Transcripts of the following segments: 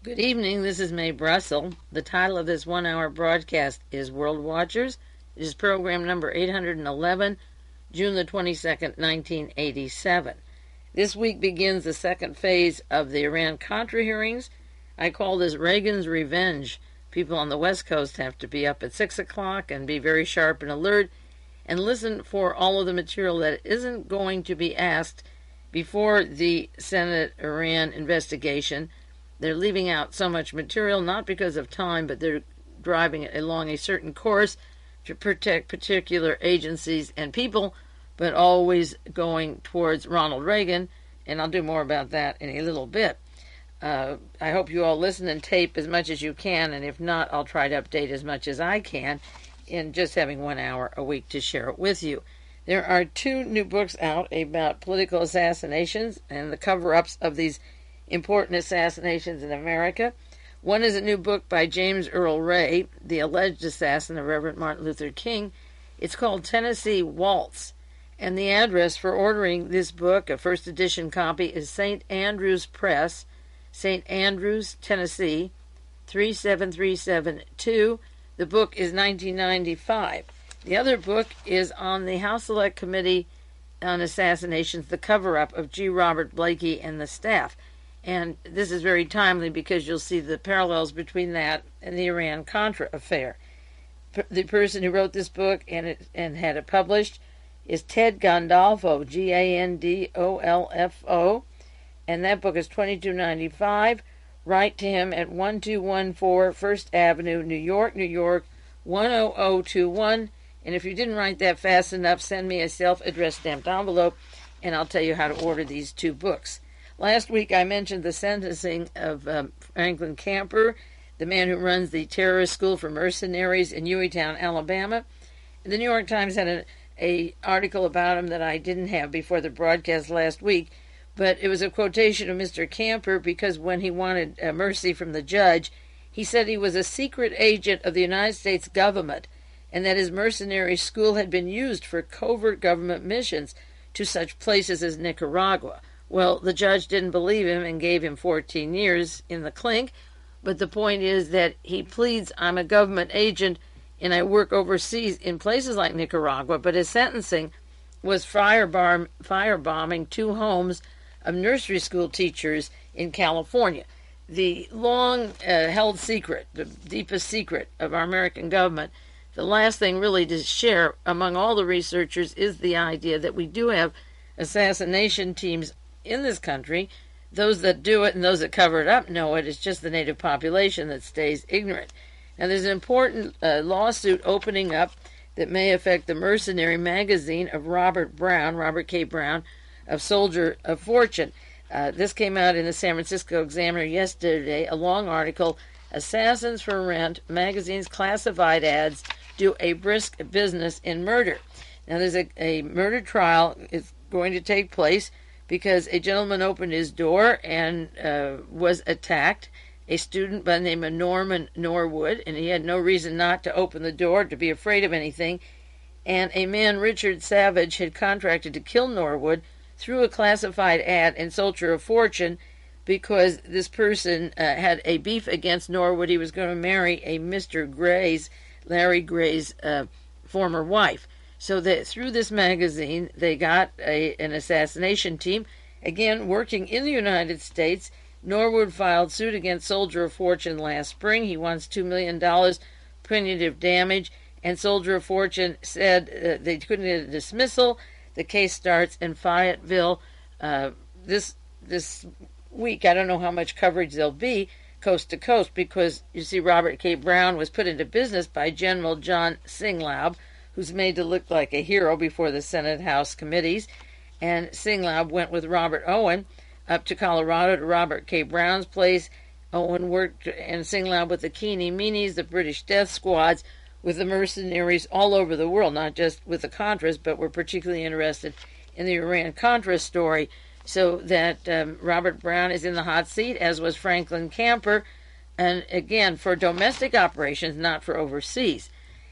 Good evening, this is Mae Brussell. The title of this one-hour broadcast is World Watchers. It is program number 811, June the 22nd, 1987. This week begins the second phase of the Iran-Contra hearings. I call this Reagan's Revenge. People on the West Coast have to be up at 6 o'clock and be very sharp and alert and listen for all of the material that isn't going to be asked before the Senate-Iran investigation. They're leaving out so much material, not because of time, but they're driving it along a certain course to protect particular agencies and people, but always going towards Ronald Reagan, and I'll do more about that in a little bit. I hope you all listen and tape as much as you can, and if not, I'll try to update as much as I can in just having 1 hour a week to share it with you. There are two new books out about political assassinations and the cover-ups of these important assassinations in America. One is a new book by James Earl Ray, the alleged assassin of Reverend Martin Luther King. It's called Tennessee WALTZ, and the address for ordering this book, a first edition copy, is St. Andrew's Press, St. Andrews, Tennessee, 37372. The book is $19.95. The other book is on the House Select Committee on Assassinations, the cover-up of G. Robert Blakey and the staff. And this is very timely because you'll see the parallels between that and the Iran-Contra affair. The person who wrote this book and had it published is Ted Gondolfo, Gandolfo, and that book is $22.95. Write to him at 1214 First Avenue, New York, New York, 10021. And if you didn't write that fast enough, send me a self-addressed stamped envelope, and I'll tell you how to order these two books. Last week I mentioned the sentencing of Franklin Camper, the man who runs the terrorist school for mercenaries in Hueytown, Alabama. The New York Times had an article about him that I didn't have before the broadcast last week, but it was a quotation of Mr. Camper because when he wanted mercy from the judge, he said he was a secret agent of the United States government and that his mercenary school had been used for covert government missions to such places as Nicaragua. Well, the judge didn't believe him and gave him 14 years in the clink, but the point is that he pleads, I'm a government agent and I work overseas in places like Nicaragua, but his sentencing was firebombing two homes of nursery school teachers in California. The long-held secret, the deepest secret of our American government, the last thing really to share among all the researchers is the idea that we do have assassination teams in this country. Those that do it and those that cover it up know it. It's just the native population that stays ignorant. Now, there's an important lawsuit opening up that may affect the mercenary magazine of Robert K. Brown, of Soldier of Fortune. This came out in the San Francisco Examiner yesterday, a long article, Assassins for Rent, magazine's classified ads do a brisk business in murder. Now, there's a murder trial is going to take place because a gentleman opened his door and was attacked, a student by the name of Norman Norwood, and he had no reason not to open the door, to be afraid of anything. And a man, Richard Savage, had contracted to kill Norwood through a classified ad in Soldier of Fortune because this person had a beef against Norwood. He was going to marry a Mr. Gray's, Larry Gray's former wife. So that through this magazine, they got an assassination team, again, working in the United States. Norwood filed suit against Soldier of Fortune last spring. He wants $2 million punitive damage, and Soldier of Fortune said they couldn't get a dismissal. The case starts in Fayetteville this week. I don't know how much coverage there'll be coast to coast because, you see, Robert K. Brown was put into business by General John Singlaub, who's made to look like a hero before the Senate House committees. And Singlaub went with Robert Owen up to Colorado to Robert K. Brown's place. Owen worked and Singlaub with the Keeny Meanies, the British death squads, with the mercenaries all over the world, not just with the Contras, but were particularly interested in the Iran-Contra story. So that Robert Brown is in the hot seat, as was Franklin Camper, and again, for domestic operations, not for overseas.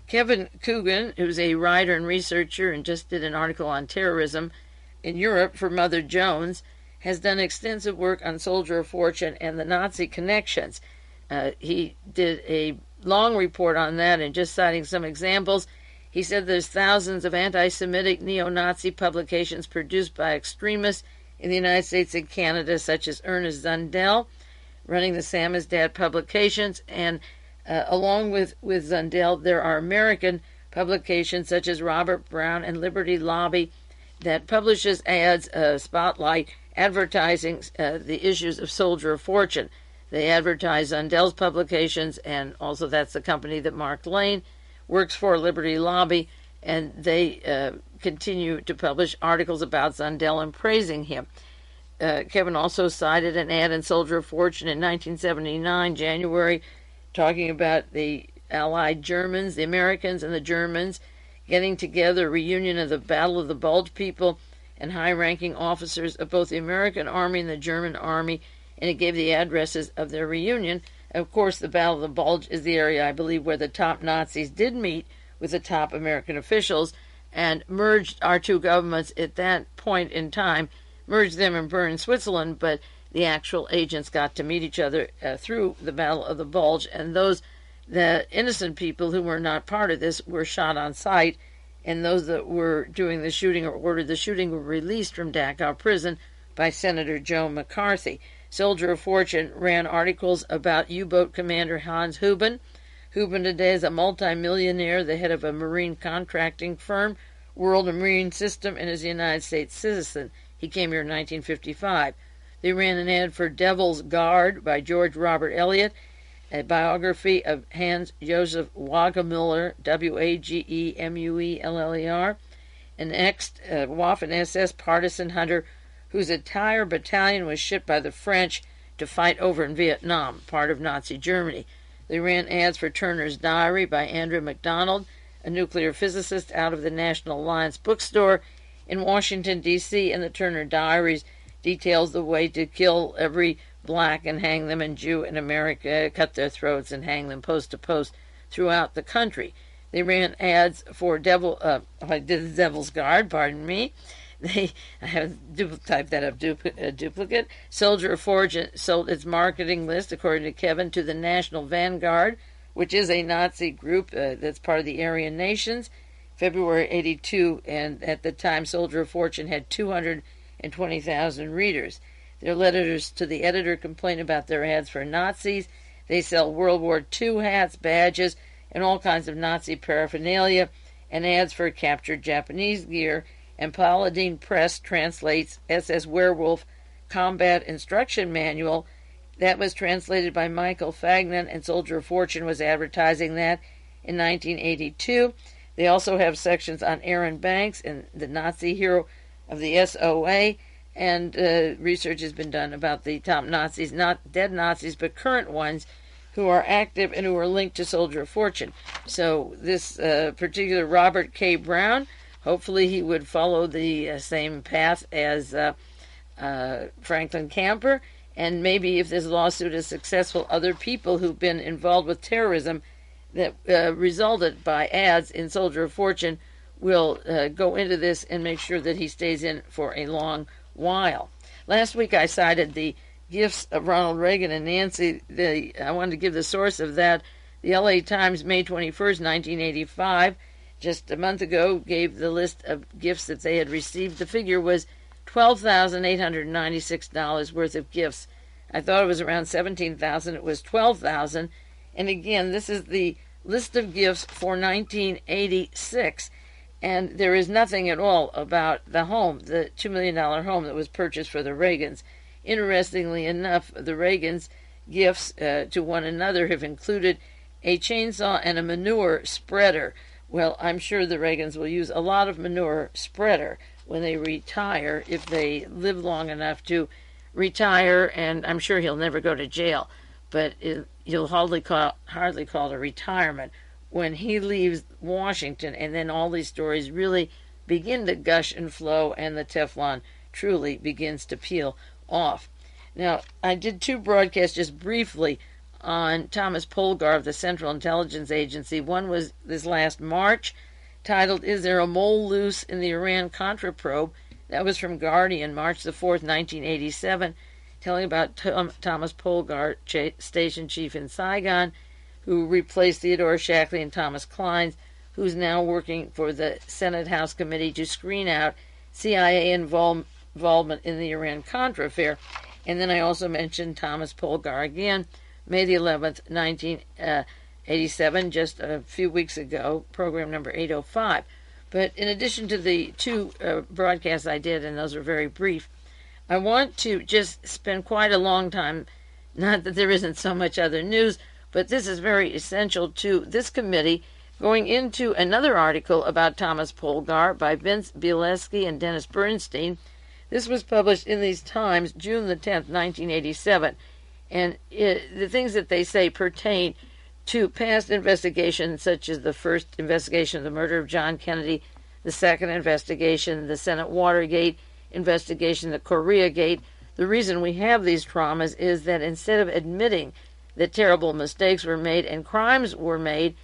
Kevin Coogan, who's a writer and researcher and just did an article on terrorism in Europe for Mother Jones, has done extensive work on Soldier of Fortune and the Nazi connections. He did a long report on that, and just citing some examples, he said there's thousands of anti-Semitic neo-Nazi publications produced by extremists in the United States and Canada, such as Ernest Zundel, running the Samizdat publications, and along with Zundel, there are American publications such as Robert Brown and Liberty Lobby that publishes ads, spotlight, advertising the issues of Soldier of Fortune. They advertise Zundel's publications, and also that's the company that Mark Lane works for, Liberty Lobby, and they continue to publish articles about Zundel and praising him. Kevin also cited an ad in Soldier of Fortune in 1979, January, talking about the Allied Germans, the Americans and the Germans, getting together, a reunion of the Battle of the Bulge people and high-ranking officers of both the American Army and the German Army, and it gave the addresses of their reunion. Of course, the Battle of the Bulge is the area, I believe, where the top Nazis did meet with the top American officials and merged our two governments at that point in time, merged them in Bern, Switzerland, but the actual agents got to meet each other through the Battle of the Bulge, and the innocent people who were not part of this were shot on sight, and those that were doing the shooting or ordered the shooting were released from Dachau prison by Senator Joe McCarthy. Soldier of Fortune ran articles about U-boat commander Hans Huben. Huben today is a multimillionaire, the head of a marine contracting firm, World Marine System, and is a United States citizen. He came here in 1955. They ran an ad for Devil's Guard by George Robert Elliott, a biography of Hans Josef Wagemuller, Wagemuller, an ex-Waffen SS partisan hunter whose entire battalion was shipped by the French to fight over in Vietnam, part of Nazi Germany. They ran ads for Turner's Diary by Andrew MacDonald, a nuclear physicist out of the National Alliance bookstore in Washington, D.C., and the Turner Diaries details the way to kill every black and hang them, and Jew in America, cut their throats and hang them post to post throughout the country. They ran ads for Devil's Guard, pardon me. I have typed that up, duplicate. Soldier of Fortune sold its marketing list, according to Kevin, to the National Vanguard, which is a Nazi group that's part of the Aryan Nations, February 82, and at the time Soldier of Fortune had 220,000 readers. Their letters to the editor complain about their ads for Nazis. They sell World War II hats, badges, and all kinds of Nazi paraphernalia, and ads for captured Japanese gear. And Paladin Press translates SS Werewolf Combat Instruction Manual. That was translated by Michael Fagnan, and Soldier of Fortune was advertising that in 1982. They also have sections on Aaron Banks and the Nazi hero of the SOA, and research has been done about the top Nazis, not dead Nazis, but current ones who are active and who are linked to Soldier of Fortune. So this particular Robert K. Brown, hopefully he would follow the same path as Franklin Camper, and maybe if this lawsuit is successful, other people who've been involved with terrorism that resulted by ads in Soldier of Fortune will go into this and make sure that he stays in for a long while. Last week I cited the gifts of Ronald Reagan and Nancy. I wanted to give the source of that. The LA Times, May 21st, 1985, just a month ago, gave the list of gifts that they had received. The figure was $12,896 worth of gifts. I thought it was around $17,000. It was $12,000. And again, this is the list of gifts for 1986. And there is nothing at all about the home, the $2 million home that was purchased for the Reagans. Interestingly enough, the Reagans' gifts to one another have included a chainsaw and a manure spreader. Well, I'm sure the Reagans will use a lot of manure spreader when they retire, if they live long enough to retire, and I'm sure he'll never go to jail. But you'll hardly call it a retirement when he leaves Washington, and then all these stories really begin to gush and flow, and the Teflon truly begins to peel off. Now, I did two broadcasts just briefly on Thomas Polgar of the Central Intelligence Agency. One was this last March, titled, "Is There a Mole Loose in the Iran-Contra Probe?" That was from Guardian, March the 4th, 1987, telling about Thomas Polgar, station chief in Saigon, who replaced Theodore Shackley and Thomas Kleins, who's now working for the Senate House Committee to screen out CIA involvement in the Iran-Contra affair. And then I also mentioned Thomas Polgar again, May the 11th, 1987, just a few weeks ago, program number 805. But in addition to the two broadcasts I did, and those are very brief, I want to just spend quite a long time, not that there isn't so much other news, but this is very essential to this committee, going into another article about Thomas Polgar by Vince Bielewski and Dennis Bernstein. This was published in these Times, June the 10th, 1987, and the things that they say pertain to past investigations, such as the first investigation of the murder of John Kennedy, the second investigation, the Senate Watergate investigation, the Koreagate. The reason we have these traumas is that instead of admitting that terrible mistakes were made and crimes were made,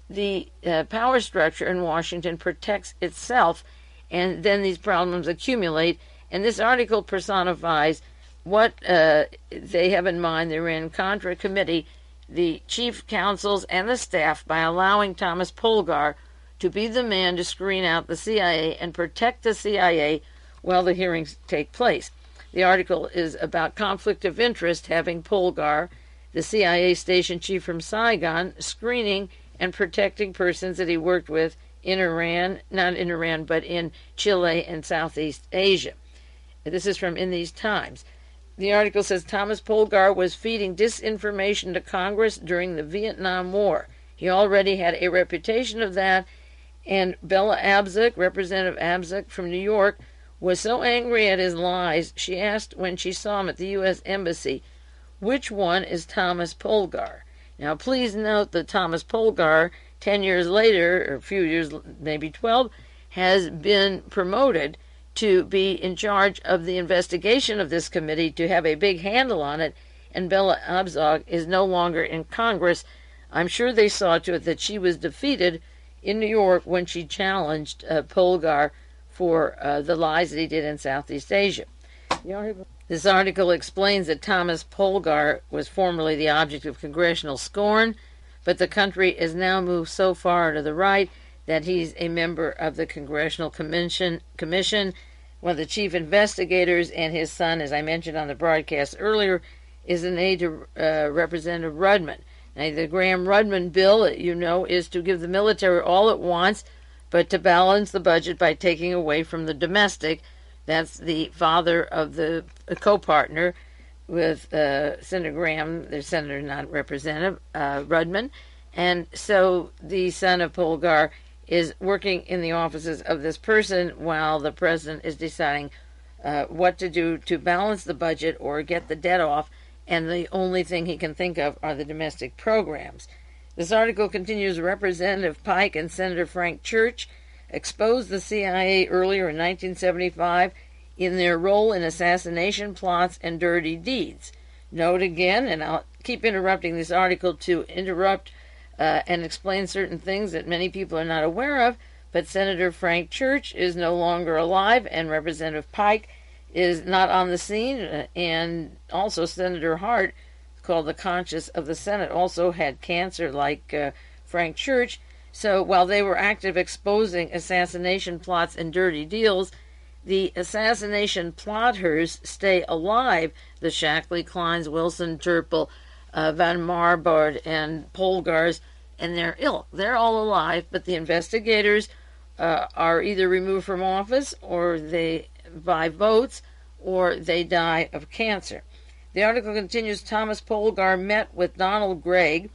the power structure in Washington protects itself, and then these problems accumulate. And this article personifies what they have in mind. The Iran-Contra Committee, the chief counsels, and the staff, by allowing Thomas Polgar to be the man to screen out the CIA and protect the CIA while the hearings take place. The article is about conflict of interest, having Polgar, the CIA station chief from Saigon, screening and protecting persons that he worked with in Iran, not in Iran, but in Chile and Southeast Asia. This is from In These Times. The article says Thomas Polgar was feeding disinformation to Congress during the Vietnam War. He already had a reputation of that, and Bella Abzug, Representative Abzug from New York, was so angry at his lies, she asked when she saw him at the U.S. Embassy, which one is Thomas Polgar? Now, please note that Thomas Polgar, 10 years later, or a few years, maybe 12, has been promoted to be in charge of the investigation of this committee, to have a big handle on it, and Bella Abzug is no longer in Congress. I'm sure they saw to it that she was defeated in New York when she challenged Polgar for the lies that he did in Southeast Asia. This article explains that Thomas Polgar was formerly the object of congressional scorn, but the country has now moved so far to the right that he's a member of the Congressional Commission, one of the chief investigators, and his son, as I mentioned on the broadcast earlier, is an aide to Representative Rudman. Now, the Graham-Rudman bill, you know, is to give the military all it wants, but to balance the budget by taking away from the domestic. That's the father of the co-partner with Senator Graham, the senator, not Representative Rudman. And so the son of Polgar is working in the offices of this person while the president is deciding what to do to balance the budget or get the debt off, and the only thing he can think of are the domestic programs. This article continues. Representative Pike and Senator Frank Church exposed the CIA earlier in 1975 in their role in assassination plots and dirty deeds. Note again, and I'll keep interrupting this article to interrupt and explain certain things that many people are not aware of, but Senator Frank Church is no longer alive, and Representative Pike is not on the scene, and also Senator Hart, called the conscience of the Senate, also had cancer like Frank Church. So while they were active exposing assassination plots and dirty deals, the assassination plotters stay alive. The Shackley, Kleins, Wilson, Turple, Van Marbord, and Polgars, and their ilk. They're all alive, but the investigators are either removed from office, or they by votes, or they die of cancer. The article continues. Thomas Polgar met with Donald Gregg,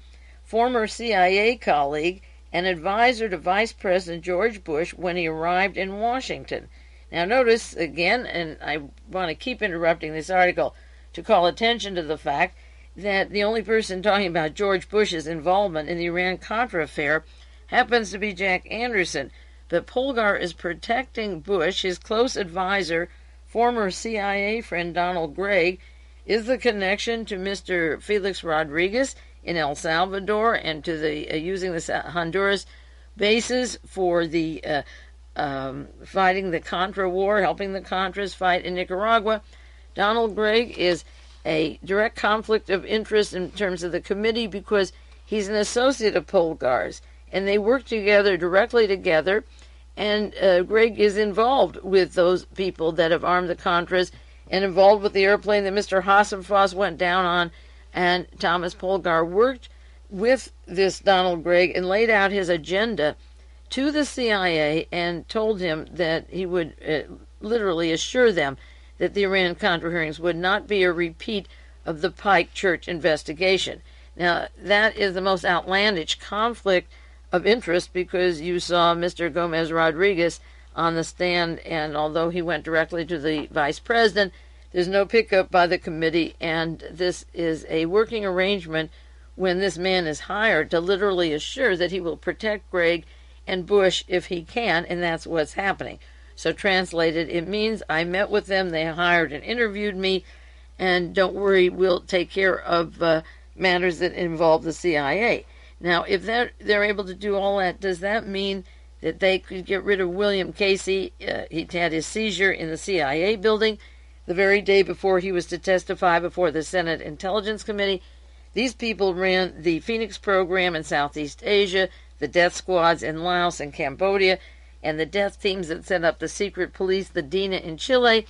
former CIA colleague and advisor to Vice President George Bush, when he arrived in Washington. Now notice again, and I want to keep interrupting this article to call attention to the fact that the only person talking about George Bush's involvement in the Iran-Contra affair happens to be Jack Anderson. But Polgar is protecting Bush. His close advisor, former CIA friend Donald Gregg, is the connection to Mr. Felix Rodriguez in El Salvador and to the using the Honduras bases for the fighting the Contra war, helping the Contras fight in Nicaragua. Donald Gregg is a direct conflict of interest in terms of the committee because he's an associate of Polgar's, and they work together, directly together, and Gregg is involved with those people that have armed the Contras and involved with the airplane that Mr. Hassenfoss went down on, and Thomas Polgar worked with this Donald Gregg and laid out his agenda to the CIA and told him that he would literally assure them that the Iran-Contra hearings would not be a repeat of the Pike Church investigation. Now, that is the most outlandish conflict of interest because you saw Mr. Gomez Rodriguez on the stand, and although he went directly to the vice president, there's no pickup by the committee, and this is a working arrangement when this man is hired to literally assure that he will protect Gregg and Bush if he can, and that's what's happening. So translated, it means I met with them, they hired and interviewed me, and don't worry, we'll take care of matters that involve the CIA. Now, if they're able to do all that, does that mean that they could get rid of William Casey? He had his seizure in the CIA building the very day before he was to testify before the Senate Intelligence Committee. These people ran the Phoenix program in Southeast Asia, the death squads in Laos and Cambodia, and the death teams that set up the secret police, the DINA in Chile.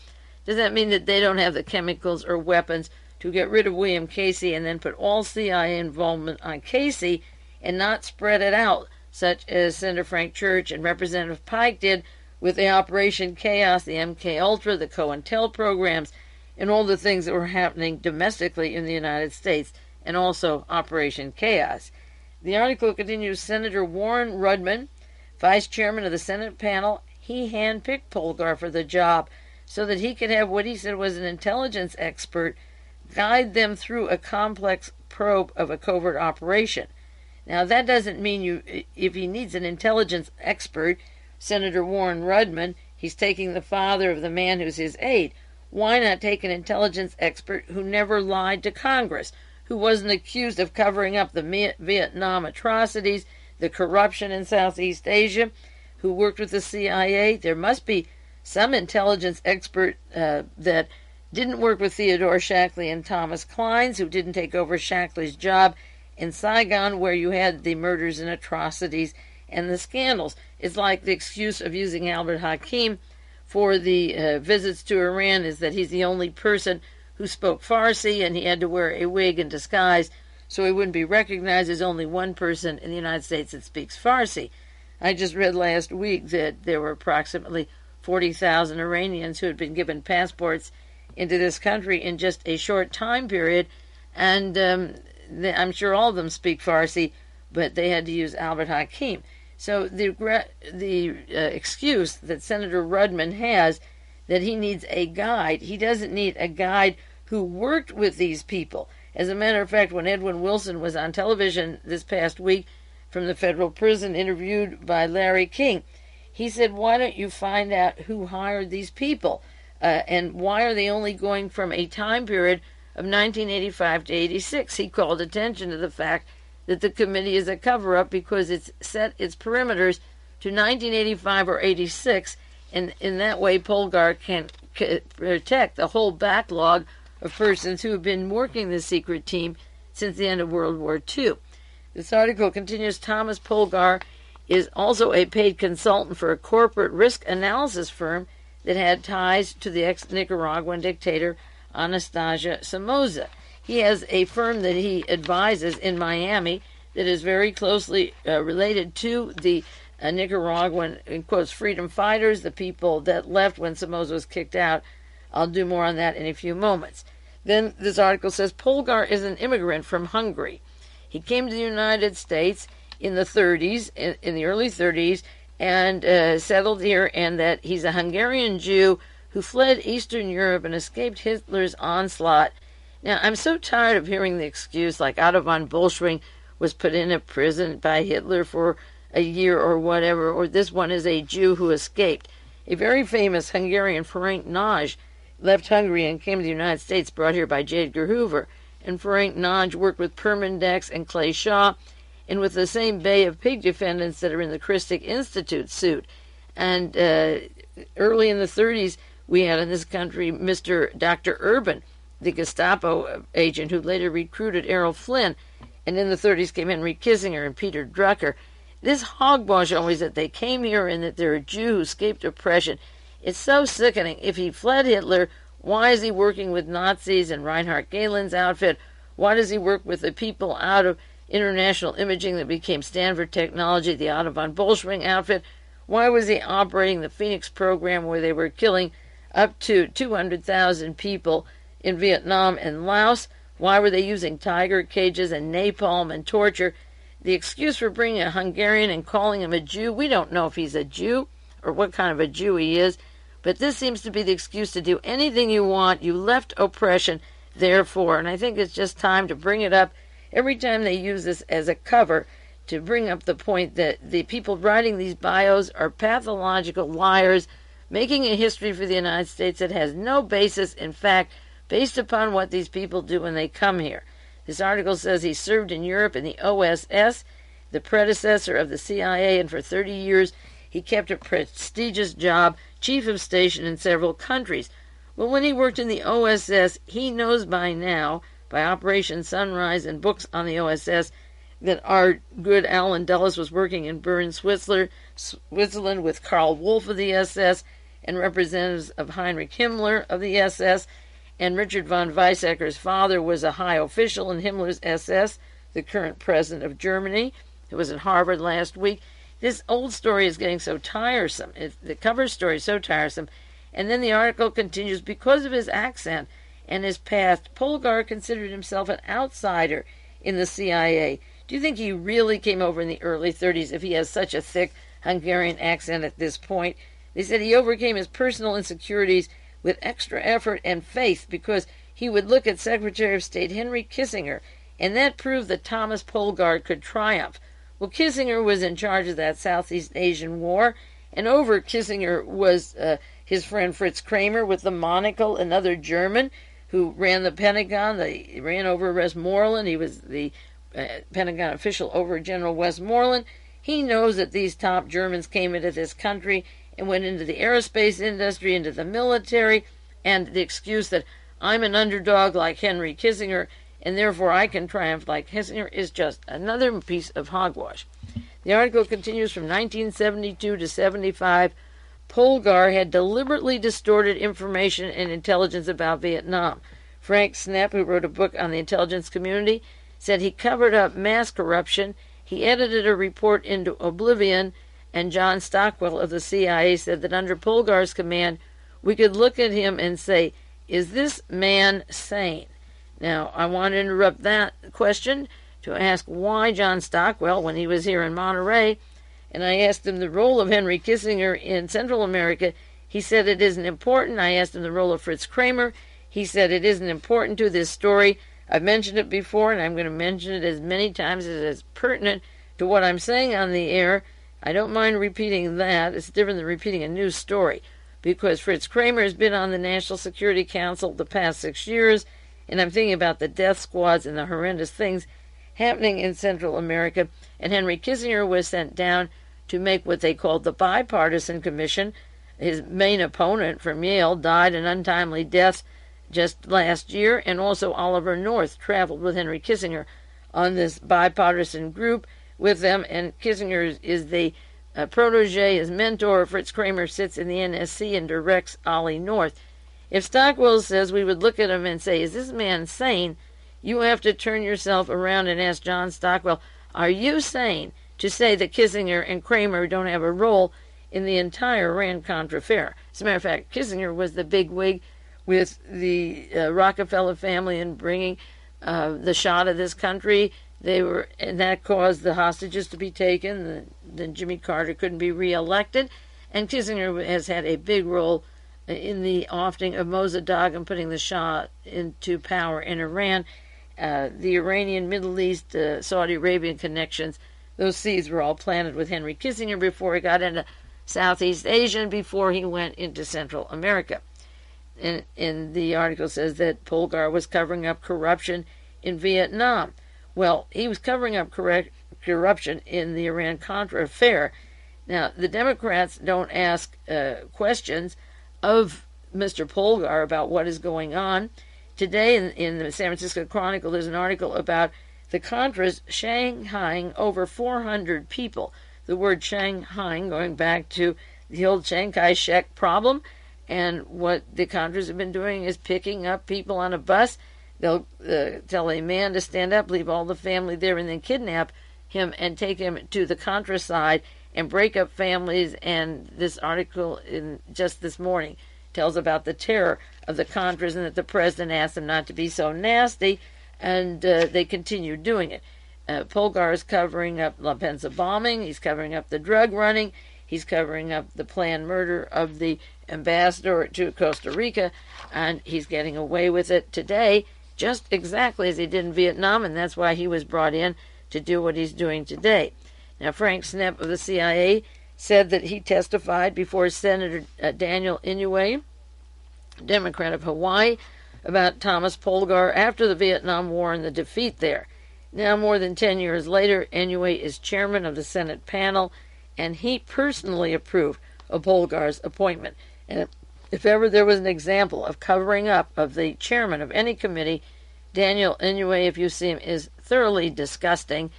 Does that mean that they don't have the chemicals or weapons to get rid of William Casey and then put all CIA involvement on Casey and not spread it out, such as Senator Frank Church and Representative Pike did with the Operation Chaos, the MK Ultra, the COINTEL programs, and all the things that were happening domestically in the United States, and also Operation Chaos. The article continues, Senator Warren Rudman, vice chairman of the Senate panel, he handpicked Polgar for the job so that he could have what he said was an intelligence expert guide them through a complex probe of a covert operation. Now, that doesn't mean if he needs an intelligence expert, Senator Warren Rudman, he's taking the father of the man who's his aide. Why not take an intelligence expert who never lied to Congress, who wasn't accused of covering up the Vietnam atrocities, the corruption in Southeast Asia, who worked with the CIA? There must be some intelligence expert that didn't work with Theodore Shackley and Thomas Kleins, who didn't take over Shackley's job in Saigon, where you had the murders and atrocities and the scandals. It's like the excuse of using Albert Hakim for the visits to Iran is that he's the only person who spoke Farsi and he had to wear a wig and disguise so he wouldn't be recognized as only one person in the United States that speaks Farsi. I just read last week that there were approximately 40,000 Iranians who had been given passports into this country in just a short time period, and I'm sure all of them speak Farsi, but they had to use Albert Hakim. So the excuse that Senator Rudman has that he needs a guide, he doesn't need a guide who worked with these people. As a matter of fact, when Edwin Wilson was on television this past week from the federal prison interviewed by Larry King, he said, why don't you find out who hired these people? And why are they only going from a time period of 1985 to 86? He called attention to the fact that the committee is a cover-up because it's set its perimeters to 1985 or 86, and in that way Polgar can protect the whole backlog of persons who have been working the secret team since the end of World War II. This article continues, Thomas Polgar is also a paid consultant for a corporate risk analysis firm that had ties to the ex-Nicaraguan dictator Anastasio Somoza. He has a firm that he advises in Miami that is very closely related to the Nicaraguan, in quotes, freedom fighters, the people that left when Somoza was kicked out. I'll do more on that in a few moments. Then this article says Polgar is an immigrant from Hungary. He came to the United States in the 30s, in the early 30s, and settled here, and that he's a Hungarian Jew who fled Eastern Europe and escaped Hitler's onslaught. Now, I'm so tired of hearing the excuse like Otto von Bolschwing was put in a prison by Hitler for a year or whatever, or this one is a Jew who escaped. A very famous Hungarian, Ferenc Nagy, left Hungary and came to the United States, brought here by J. Edgar Hoover. And Ferenc Nagy worked with Permindex and Clay Shaw, and with the same Bay of Pig defendants that are in the Christic Institute suit. And early in the 30s, we had in this country Dr. Urban, the Gestapo agent who later recruited Errol Flynn. And in the 30s came Henry Kissinger and Peter Drucker. This hogwash always that they came here and that they're a Jew who escaped oppression. It's so sickening. If he fled Hitler, why is he working with Nazis and Reinhard Gehlen's outfit? Why does he work with the people out of International Imaging that became Stanford Technology, the Otto von Bolschwing outfit? Why was he operating the Phoenix program where they were killing up to 200,000 people in Vietnam and Laos? Why were they using tiger cages and napalm and torture? The excuse for bringing a Hungarian and calling him a Jew, we don't know if he's a Jew or what kind of a Jew he is, but this seems to be the excuse to do anything you want. You left oppression, therefore, and I think it's just time to bring it up every time they use this as a cover to bring up the point that the people writing these bios are pathological liars, making a history for the United States that has no basis in fact, based upon what these people do when they come here. This article says he served in Europe in the OSS, the predecessor of the CIA, and for 30 years he kept a prestigious job, chief of station in several countries. Well, when he worked in the OSS, he knows by now, by Operation Sunrise and books on the OSS, that our good Alan Dulles was working in Bern, Switzerland with Karl Wolff of the SS and representatives of Heinrich Himmler of the SS, and Richard von Weizsäcker's father was a high official in Himmler's SS, the current president of Germany, who was at Harvard last week. This old story is getting so tiresome. The cover story is so tiresome. And then the article continues, because of his accent and his past, Polgar considered himself an outsider in the CIA. Do you think he really came over in the early 30s if he has such a thick Hungarian accent at this point? They said he overcame his personal insecurities with extra effort and faith because he would look at Secretary of State Henry Kissinger, and that proved that Thomas Polgar could triumph. Well, Kissinger was in charge of that Southeast Asian war, and over Kissinger was his friend Fritz Kramer with the monocle, another German who ran the Pentagon. They ran over Westmoreland. He was the Pentagon official over General Westmoreland. He knows that these top Germans came into this country and went into the aerospace industry, into the military, and the excuse that I'm an underdog like Henry Kissinger, and therefore I can triumph like Kissinger is just another piece of hogwash. The article continues from 1972 to 75. Polgar had deliberately distorted information and intelligence about Vietnam. Frank Snepp, who wrote a book on the intelligence community, said he covered up mass corruption. He edited a report into oblivion, and John Stockwell of the CIA said that under Polgar's command, we could look at him and say, is this man sane? Now, I want to interrupt that question to ask why John Stockwell, when he was here in Monterey, and I asked him the role of Henry Kissinger in Central America, he said it isn't important. I asked him the role of Fritz Kramer. He said it isn't important to this story. I've mentioned it before, and I'm going to mention it as many times as it's pertinent to what I'm saying on the air. I don't mind repeating that. It's different than repeating a news story, because Fritz Kramer has been on the National Security Council the past 6 years, and I'm thinking about the death squads and the horrendous things happening in Central America, and Henry Kissinger was sent down to make what they called the Bipartisan Commission. His main opponent from Yale died an untimely death just last year, and also Oliver North traveled with Henry Kissinger on this bipartisan group with them, and Kissinger is the protege, his mentor. Fritz Kramer sits in the NSC and directs Ollie North. If Stockwell says we would look at him and say, is this man sane? You have to turn yourself around and ask John Stockwell, are you sane to say that Kissinger and Kramer don't have a role in the entire Iran-Contra affair? As a matter of fact, Kissinger was the big wig with the Rockefeller family in bringing the shot of this country. And that caused the hostages to be taken. Then Jimmy Carter couldn't be reelected, and Kissinger has had a big role in the ousting of Mossadegh and putting the Shah into power in Iran. The Iranian, Middle East, Saudi Arabian connections, those seeds were all planted with Henry Kissinger before he got into Southeast Asia and before he went into Central America. And the article says that Polgar was covering up corruption in Vietnam. Well, he was covering up corruption in the Iran-Contra affair. Now, the Democrats don't ask questions of Mr. Polgar about what is going on. Today in the San Francisco Chronicle, there's an article about the Contras shanghaiing over 400 people. The word shanghaiing going back to the old Chiang Kai-shek problem. And what the Contras have been doing is picking up people on a bus. They'll tell a man to stand up, leave all the family there, and then kidnap him and take him to the Contra side and break up families. And this article in just this morning tells about the terror of the Contras and that the president asked them not to be so nasty, and they continue doing it. Polgar is covering up La Pensa bombing. He's covering up the drug running. He's covering up the planned murder of the ambassador to Costa Rica, and he's getting away with it today, just exactly as he did in Vietnam, and that's why he was brought in to do what he's doing today. Now, Frank Snepp of the CIA said that he testified before Senator Daniel Inouye, Democrat of Hawaii, about Thomas Polgar after the Vietnam War and the defeat there. Now, more than 10 years later, Inouye is chairman of the Senate panel, and he personally approved of Polgar's appointment. And if ever there was an example of covering up of the chairman of any committee, Daniel Inouye, if you see him, is thoroughly disgusting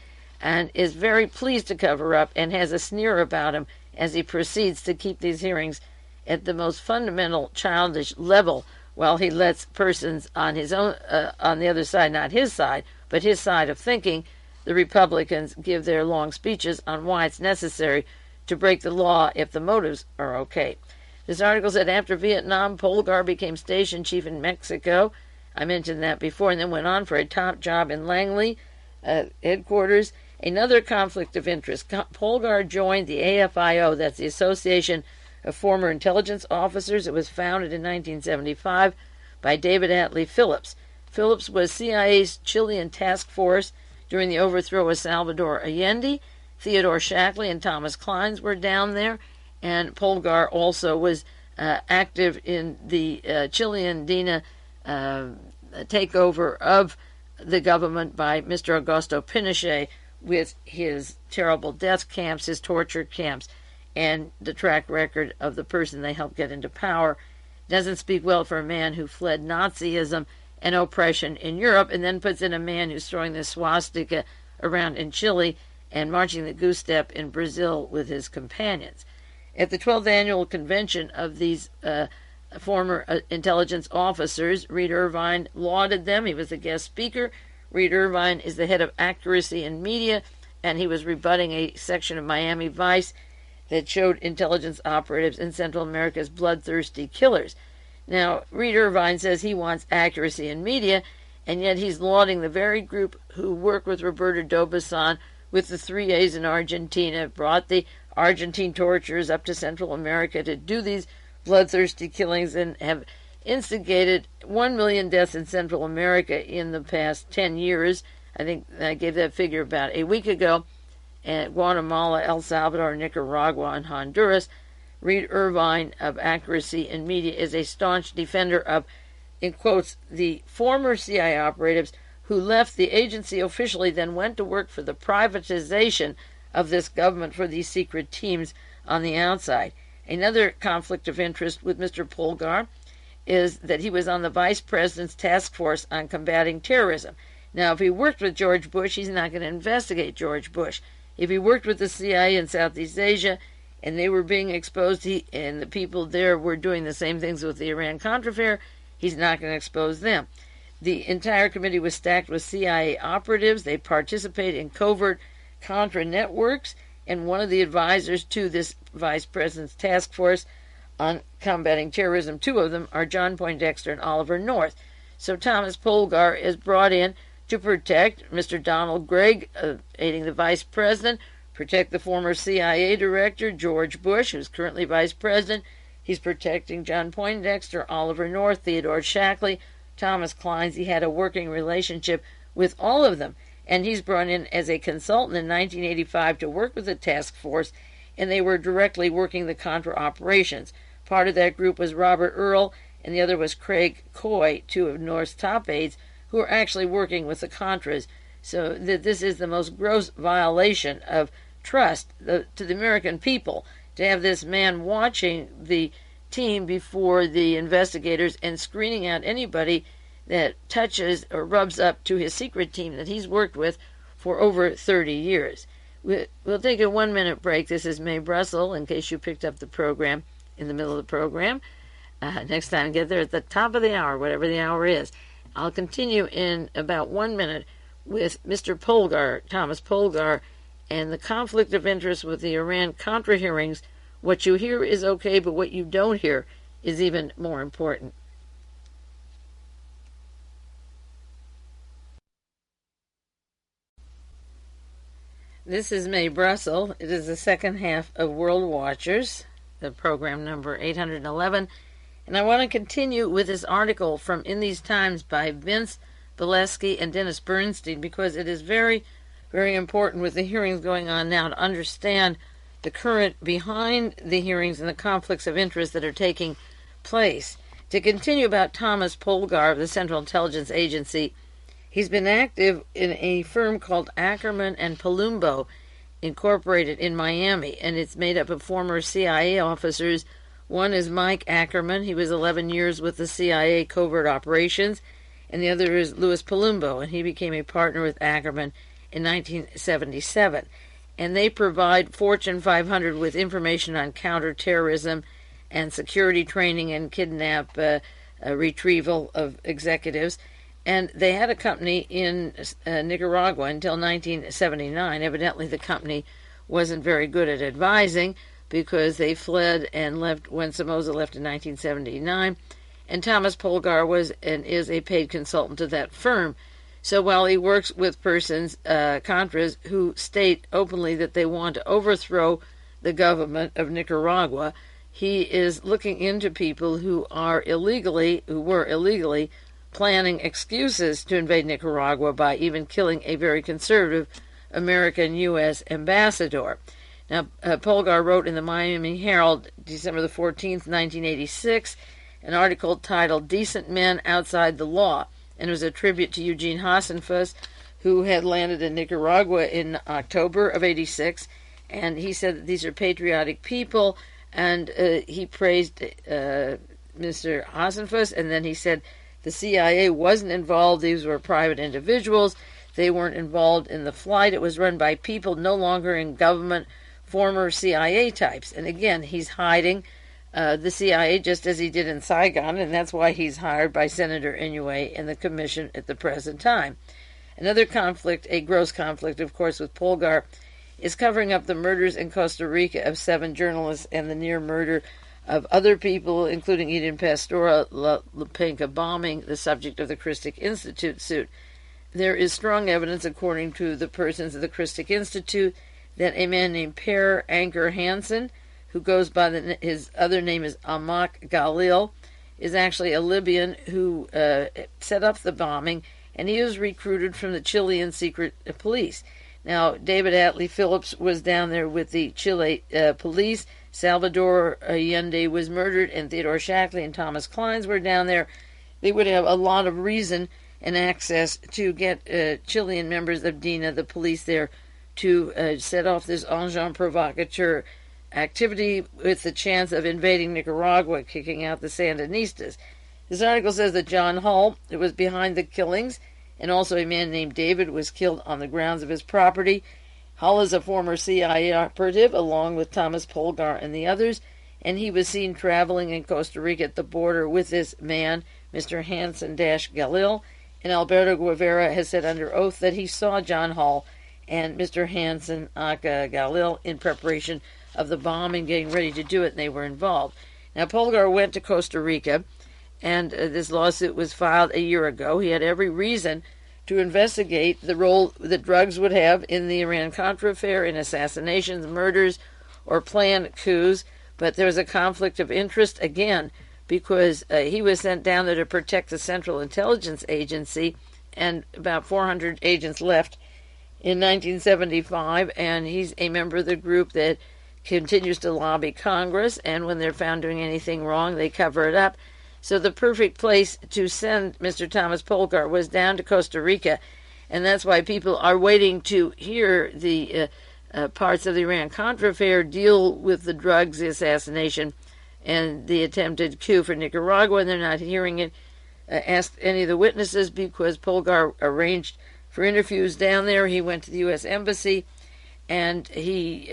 and is very pleased to cover up and has a sneer about him as he proceeds to keep these hearings at the most fundamental childish level while he lets persons on his own, on the other side, not his side, but his side of thinking, the Republicans give their long speeches on why it's necessary to break the law if the motives are okay. This article said after Vietnam, Polgar became station chief in Mexico. I mentioned that before, and then went on for a top job in Langley headquarters. Another conflict of interest. Polgar joined the AFIO, that's the Association of Former Intelligence Officers. It was founded in 1975 by David Atlee Phillips. Phillips was CIA's Chilean task force during the overthrow of Salvador Allende. Theodore Shackley and Thomas Kleins were down there, and Polgar also was active in the Chilean DINA takeover of the government by Mr. Augusto Pinochet with his terrible death camps, his torture camps, and the track record of the person they helped get into power. Doesn't speak well for a man who fled Nazism and oppression in Europe and then puts in a man who's throwing the swastika around in Chile and marching the goose step in Brazil with his companions. At the 12th annual convention of these former intelligence officers, Reed Irvine lauded them. He was a guest speaker. Reed Irvine is the head of accuracy in media, and he was rebutting a section of Miami Vice that showed intelligence operatives in Central America as bloodthirsty killers. Now, Reed Irvine says he wants accuracy in media, and yet he's lauding the very group who work with Roberto D'Aubuisson with the 3As in Argentina, brought the Argentine torturers up to Central America to do these bloodthirsty killings and have instigated 1 million deaths in Central America in the past 10 years. I think I gave that figure about a week ago. And Guatemala, El Salvador, Nicaragua, and Honduras. Reed Irvine of Accuracy in Media is a staunch defender of, in quotes, the former CIA operatives who left the agency officially, then went to work for the privatization of this government for these secret teams on the outside. Another conflict of interest with Mr. Polgar is that he was on the Vice President's task force on combating terrorism. Now, if he worked with George Bush, he's not going to investigate George Bush. If he worked with the CIA in Southeast Asia and they were being exposed, and the people there were doing the same things with the Iran-Contra affair, he's not going to expose them. The entire committee was stacked with CIA operatives. They participate in covert Contra networks, and one of the advisors to this Vice President's task force on combating terrorism, two of them are John Poindexter and Oliver North. So Thomas Polgar is brought in to protect Mr. Donald Gregg, aiding the Vice President, protect the former CIA Director, George Bush, who's currently Vice President. He's protecting John Poindexter, Oliver North, Theodore Shackley, Thomas Kleins. He had a working relationship with all of them, and he's brought in as a consultant in 1985 to work with the task force, and they were directly working the Contra operations. Part of that group was Robert Earl, and the other was Craig Coy, two of North's top aides, who are actually working with the Contras. So this is the most gross violation of trust to the American people to have this man watching the team before the investigators and screening out anybody that touches or rubs up to his secret team that he's worked with for over 30 years. We'll take a 1-minute break. This is Mae Brussell, in case you picked up the program in the middle of the program. Next time, get there at the top of the hour, whatever the hour is. I'll continue in about 1 minute with Mr. Polgar, Thomas Polgar, and the conflict of interest with the Iran Contra hearings. What you hear is okay, but what you don't hear is even more important. This is Mae Brussell. It is the second half of World Watchers, the program number 811. And I want to continue with this article from In These Times by Vince Valesky and Dennis Bernstein, because it is very, very important with the hearings going on now to understand the current behind the hearings and the conflicts of interest that are taking place. To continue about Thomas Polgar of the Central Intelligence Agency, he's been active in a firm called Ackerman and Palumbo, Incorporated in Miami, and it's made up of former CIA officers. One is Mike Ackerman. He was 11 years with the CIA Covert Operations, and the other is Louis Palumbo, and he became a partner with Ackerman in 1977. And they provide Fortune 500 with information on counterterrorism and security training and kidnap retrieval of executives. And they had a company in Nicaragua until 1979. Evidently, the company wasn't very good at advising because they fled and left when Somoza left in 1979. And Thomas Polgar was and is a paid consultant to that firm. So while he works with persons, Contras, who state openly that they want to overthrow the government of Nicaragua, he is looking into people who were illegally planning excuses to invade Nicaragua by even killing a very conservative American U.S. ambassador. Now, Polgar wrote in the Miami Herald, December the 14th, 1986, an article titled Decent Men Outside the Law, and it was a tribute to Eugene Hasenfuss, who had landed in Nicaragua in October of 86, and he said that these are patriotic people, and he praised Mr. Hasenfuss, and then he said the CIA wasn't involved. These were private individuals. They weren't involved in the flight. It was run by people no longer in government, former CIA types. And again, he's hiding the CIA just as he did in Saigon, and that's why he's hired by Senator Inouye and the commission at the present time. Another conflict, a gross conflict, of course, with Polgar, is covering up the murders in Costa Rica of 7 journalists and the near murder of other people, including Eden Pastora, La Penca bombing, the subject of the Christic Institute suit. There is strong evidence, according to the persons of the Christic Institute, that a man named Per Anker Hansen, who goes by his other name is Amak Galil, is actually a Libyan who set up the bombing, and he was recruited from the Chilean secret police. Now, David Atlee Phillips was down there with the Chile police. Salvador Allende was murdered, and Theodore Shackley and Thomas Kleins were down there. They would have a lot of reason and access to get Chilean members of DINA, the police there, to set off this engin provocateur activity with the chance of invading Nicaragua, kicking out the Sandinistas. This article says that John Hull was behind the killings, and also a man named David was killed on the grounds of his property. Hull is a former CIA operative, along with Thomas Polgar and the others, and he was seen traveling in Costa Rica at the border with this man, Mr. Hansen-Galil, and Alberto Guevara has said under oath that he saw John Hull and Mr. Hansen-Galil in preparation of the bomb and getting ready to do it, and they were involved. Now, Polgar went to Costa Rica, and this lawsuit was filed a year ago. He had every reason to investigate the role that drugs would have in the Iran-Contra affair, in assassinations, murders, or planned coups, but there was a conflict of interest again because he was sent down there to protect the Central Intelligence Agency, and about 400 agents left in 1975, and he's a member of the group that continues to lobby Congress, and when they're found doing anything wrong, they cover it up. So the perfect place to send Mr. Thomas Polgar was down to Costa Rica, and that's why people are waiting to hear the parts of the Iran-Contra affair deal with the drugs, the assassination, and the attempted coup for Nicaragua, and they're not hearing it. Asked any of the witnesses because Polgar arranged for interviews down there. He went to the U.S. Embassy, and he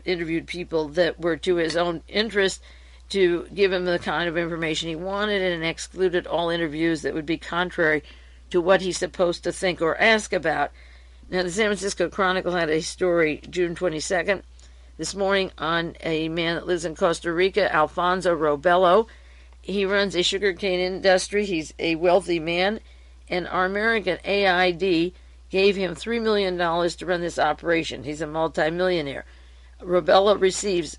interviewed people that were to his own interest to give him the kind of information he wanted, and excluded all interviews that would be contrary to what he's supposed to think or ask about. Now, the San Francisco Chronicle had a story June 22nd, this morning, on a man that lives in Costa Rica, Alfonso Robello. He runs a sugarcane industry. He's a wealthy man, and our American AID gave him $3 million to run this operation. He's a multimillionaire. Robello received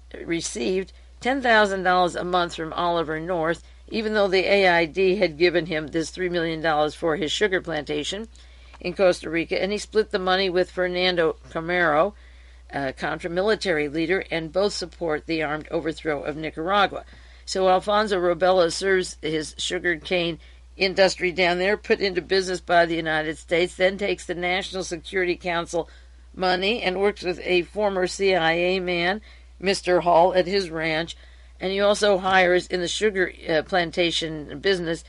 $10,000 a month from Oliver North, even though the AID had given him this $3 million for his sugar plantation in Costa Rica, and he split the money with Fernando Camero, Contra military leader, and both support the armed overthrow of Nicaragua. So Alfonso Robello serves his sugarcane industry down there, put into business by the United States, then takes the National Security Council money and works with a former CIA man, Mr. Hall, at his ranch, and he also hires in the sugar plantation business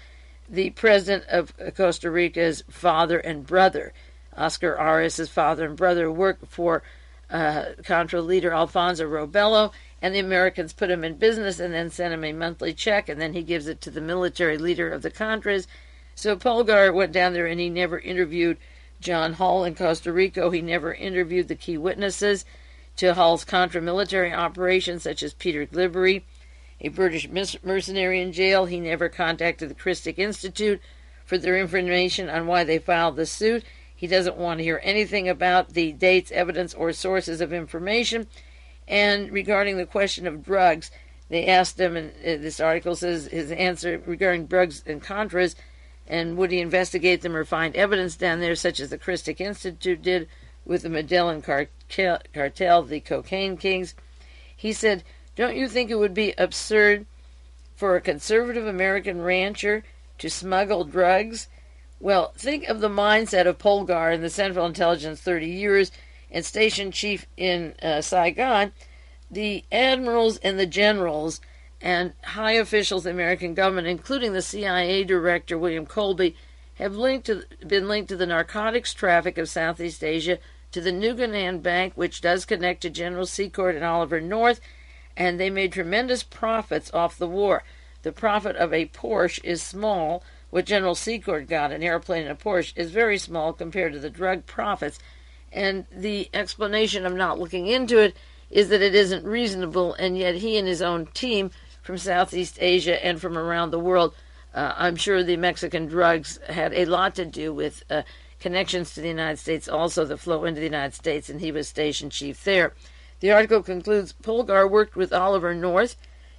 the president of Costa Rica's father and brother. Oscar Arias' father and brother work for Contra leader Alfonso Robello, and the Americans put him in business and then sent him a monthly check, and then he gives it to the military leader of the Contras. So Polgar went down there, and he never interviewed John Hall in Costa Rica. He never interviewed the key witnesses to Hall's Contra military operations, such as Peter Glibbery, a British mercenary in jail. He never contacted the Christic Institute for their information on why they filed the suit. He doesn't want to hear anything about the dates, evidence, or sources of information. And regarding the question of drugs, they asked him, and this article says his answer regarding drugs and Contras, and would he investigate them or find evidence down there, such as the Christic Institute did with the Medellin cartel, the cocaine kings. He said, "Don't you think it would be absurd for a conservative American rancher to smuggle drugs?" Well, think of the mindset of Polgar in the Central Intelligence 30 years and station chief in Saigon. The admirals and the generals and high officials of the American government, including the CIA director, William Colby, have been linked to the narcotics traffic of Southeast Asia, to the Nuganan Bank, which does connect to General Secord and Oliver North, and they made tremendous profits off the war. The profit of a Porsche is small. What General Secord got, an airplane and a Porsche, is very small compared to the drug profits. And the explanation of not looking into it is that it isn't reasonable, and yet he and his own team from Southeast Asia and from around the world, I'm sure the Mexican drugs had a lot to do with connections to the United States, also the flow into the United States, and he was station chief there. The article concludes, Polgar worked with Oliver North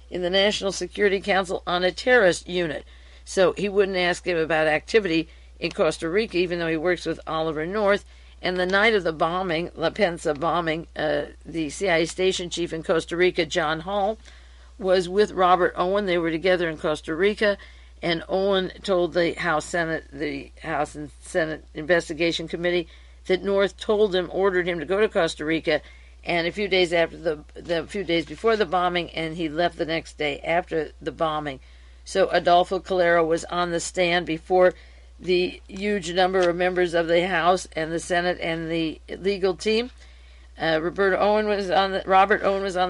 in the National Security Council on a terrorist unit. So he wouldn't ask him about activity in Costa Rica, even though he works with Oliver North. And the night of the bombing, La Pensa bombing, the CIA station chief in Costa Rica, John Hall, was with Robert Owen. They were together in Costa Rica, and Owen told the House and Senate Investigation Committee that North ordered him to go to Costa Rica, and a few days before the bombing, and he left the next day after the bombing. So Adolfo Calero was on the stand before the huge number of members of the House and the Senate and the legal team. Robert Owen was on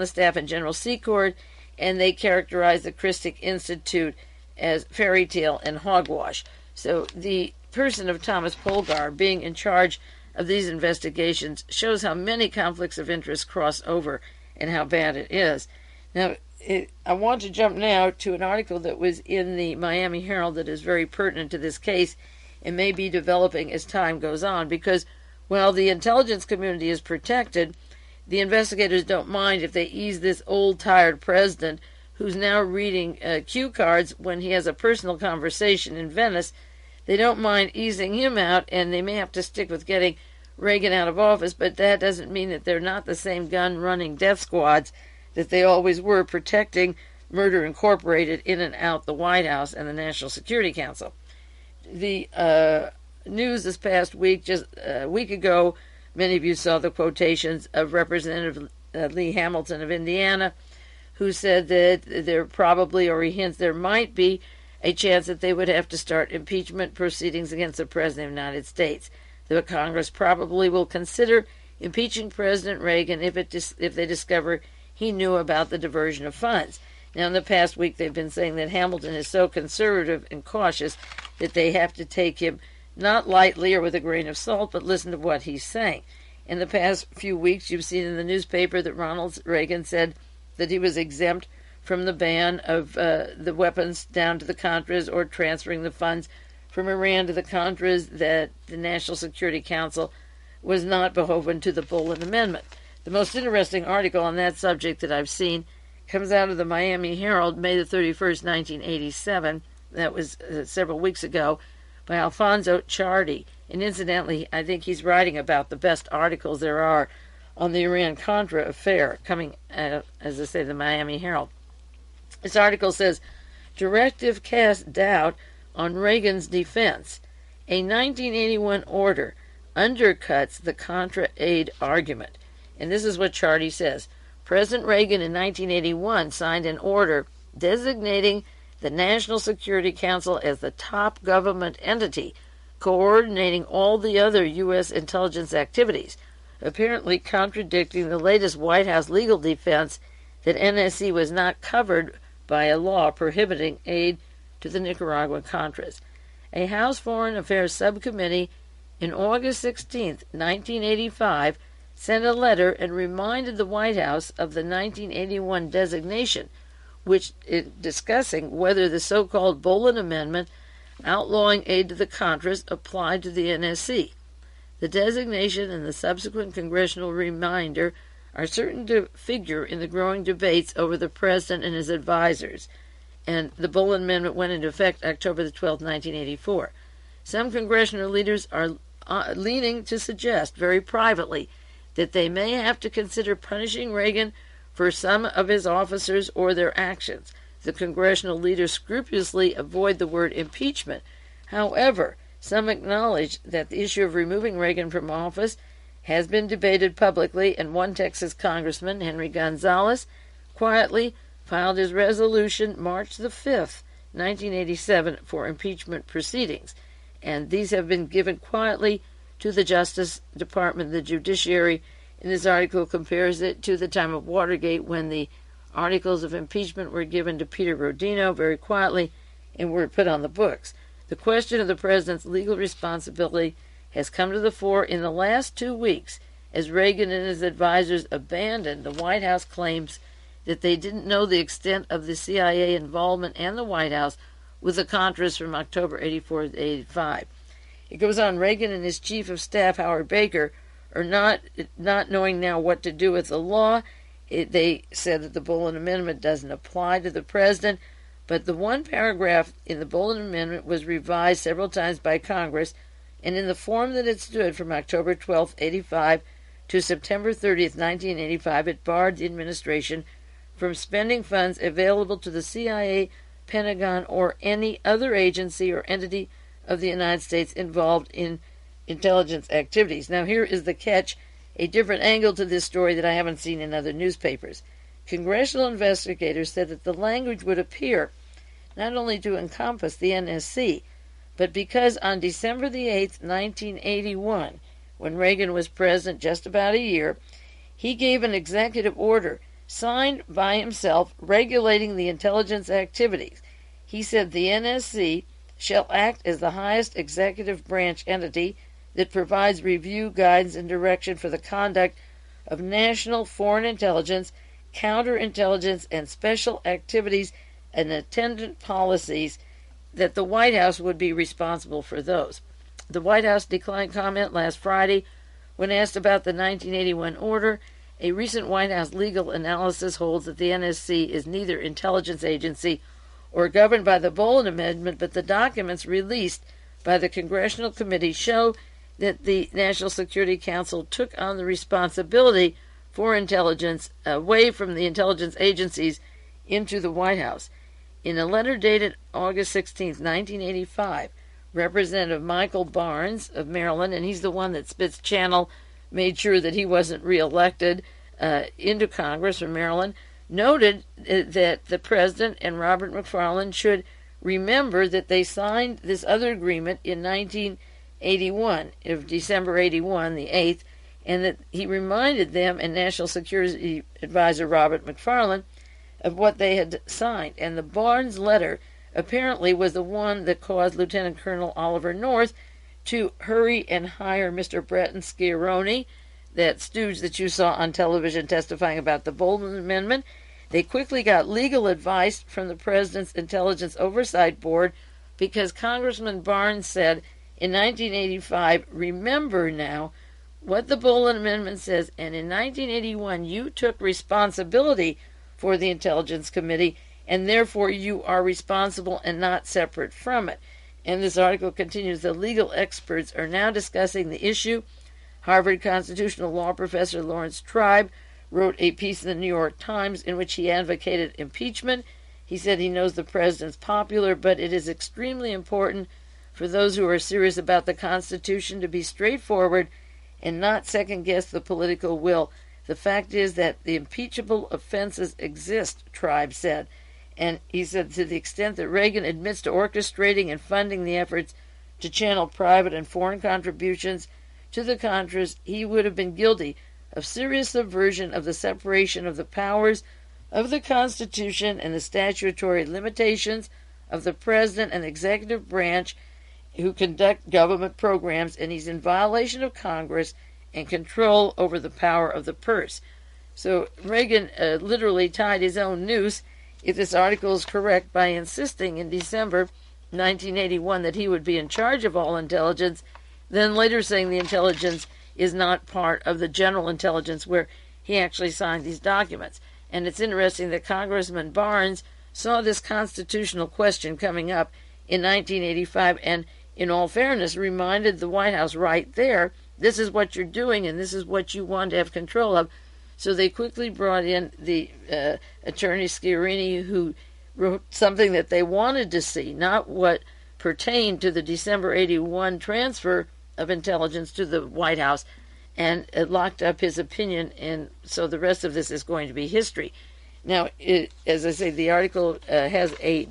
the staff, and General Secord, and they characterized the Christic Institute as fairy tale and hogwash. So the person of Thomas Polgar being in charge of these investigations shows how many conflicts of interest cross over and how bad it is. Now, I want to jump now to an article that was in the Miami Herald that is very pertinent to this case and may be developing as time goes on, because while the intelligence community is protected, the investigators don't mind if they ease this old, tired president who's now reading cue cards when he has a personal conversation in Venice. They don't mind easing him out, and they may have to stick with getting Reagan out of office, but that doesn't mean that they're not the same gun-running death squads that they always were, protecting Murder Incorporated in and out the White House and the National Security Council. The news this past week, just a week ago, Many of you saw the quotations of Representative Lee Hamilton of Indiana, who said that there probably, or he hints there might be, a chance that they would have to start impeachment proceedings against the President of the United States. The Congress probably will consider impeaching President Reagan if they discover he knew about the diversion of funds. Now, in the past week, they've been saying that Hamilton is so conservative and cautious that they have to take him not lightly or with a grain of salt, but listen to what he's saying. In the past few weeks, you've seen in the newspaper that Ronald Reagan said that he was exempt from the ban of the weapons down to the Contras or transferring the funds from Iran to the Contras, that the National Security Council was not beholden to the Bolin Amendment. The most interesting article on that subject that I've seen comes out of the Miami Herald, May the 31st, 1987. That was several weeks ago, by Alfonso Ciardi. And incidentally, I think he's writing about the best articles there are on the Iran-Contra affair, coming out, as I say, the Miami Herald. This article says, directive cast doubt on Reagan's defense. A 1981 order undercuts the Contra aid argument. And this is what Ciardi says. President Reagan in 1981 signed an order designating the National Security Council as the top government entity, coordinating all the other U.S. intelligence activities, apparently contradicting the latest White House legal defense that NSC was not covered by a law prohibiting aid to the Nicaraguan Contras. A House Foreign Affairs Subcommittee in August 16, 1985, sent a letter and reminded the White House of the 1981 designation, which is discussing whether the so-called Bolin Amendment outlawing aid to the Contras applied to the NSC. The designation and the subsequent congressional reminder are certain to figure in the growing debates over the president and his advisors, and the Bolin Amendment went into effect October the 12th, 1984. Some congressional leaders are leaning to suggest, very privately, that they may have to consider punishing Reagan for some of his officers or their actions. The congressional leaders scrupulously avoid the word impeachment. However, some acknowledge that the issue of removing Reagan from office has been debated publicly, and one Texas congressman, Henry Gonzalez, quietly filed his resolution March the 5th, 1987, for impeachment proceedings. And these have been given quietly to the Justice Department, the judiciary. And this article compares it to the time of Watergate, when the articles of impeachment were given to Peter Rodino very quietly and were put on the books. The question of the president's legal responsibility has come to the fore in the last 2 weeks as Reagan and his advisors abandoned the White House claims that they didn't know the extent of the CIA involvement and the White House with the Contras from October 84 to 85. It goes on, Reagan and his chief of staff, Howard Baker, are not knowing now what to do with the law. They said that the Bolin Amendment doesn't apply to the president, but the one paragraph in the Bolin Amendment was revised several times by Congress, and in the form that it stood from October 12, 85 to September 30, 1985, it barred the administration from spending funds available to the CIA, Pentagon, or any other agency or entity of the United States involved in intelligence activities. Now, here is the catch, a different angle to this story that I haven't seen in other newspapers. Congressional investigators said that the language would appear not only to encompass the NSC, but because on December the 8th, 1981, when Reagan was president just about a year, he gave an executive order signed by himself regulating the intelligence activities. He said the NSC shall act as the highest executive branch entity that provides review, guidance, and direction for the conduct of national foreign intelligence, counterintelligence, and special activities and attendant policies, that the White House would be responsible for those. The White House declined comment last Friday when asked about the 1981 order. A recent White House legal analysis holds that the NSC is neither intelligence agency or governed by the Bolin Amendment, but the documents released by the Congressional Committee show that the National Security Council took on the responsibility for intelligence away from the intelligence agencies into the White House. In a letter dated August 16, 1985, Representative Michael Barnes of Maryland, and he's the one that Spitz Chanell made sure that he wasn't reelected into Congress from Maryland, noted that the president and Robert McFarland should remember that they signed this other agreement in 1981, of December 81, the 8th, and that he reminded them and National Security Advisor Robert McFarland of what they had signed. And the Barnes letter apparently was the one that caused Lieutenant Colonel Oliver North to hurry and hire Mr. Bretton Schiaroni, that stooge that you saw on television testifying about the Bolton Amendment. They quickly got legal advice from the President's Intelligence Oversight Board because Congressman Barnes said in 1985, remember now what the Bolton Amendment says, and in 1981 you took responsibility for the Intelligence Committee, and therefore you are responsible and not separate from it. And this article continues, the legal experts are now discussing the issue. Harvard constitutional law professor Lawrence Tribe wrote a piece in the New York Times in which he advocated impeachment. He said he knows the president's popular, but it is extremely important for those who are serious about the Constitution to be straightforward and not second-guess the political will. The fact is that the impeachable offenses exist, Tribe said. And he said to the extent that Reagan admits to orchestrating and funding the efforts to channel private and foreign contributions to the Contras, he would have been guilty of serious subversion of the separation of the powers of the Constitution and the statutory limitations of the President and executive branch who conduct government programs, and he's in violation of Congress and control over the power of the purse. So Reagan literally tied his own noose, if this article is correct, by insisting in December 1981 that he would be in charge of all intelligence, then later saying the intelligence is not part of the general intelligence where he actually signed these documents. And it's interesting that Congressman Barnes saw this constitutional question coming up in 1985 and, in all fairness, reminded the White House right there, this is what you're doing and this is what you want to have control of. So they quickly brought in the attorney Schiaroni, who wrote something that they wanted to see, not what pertained to the December 81 transfer of intelligence to the White House, and it locked up his opinion, and so the rest of this is going to be history. Now, as I say, the article has a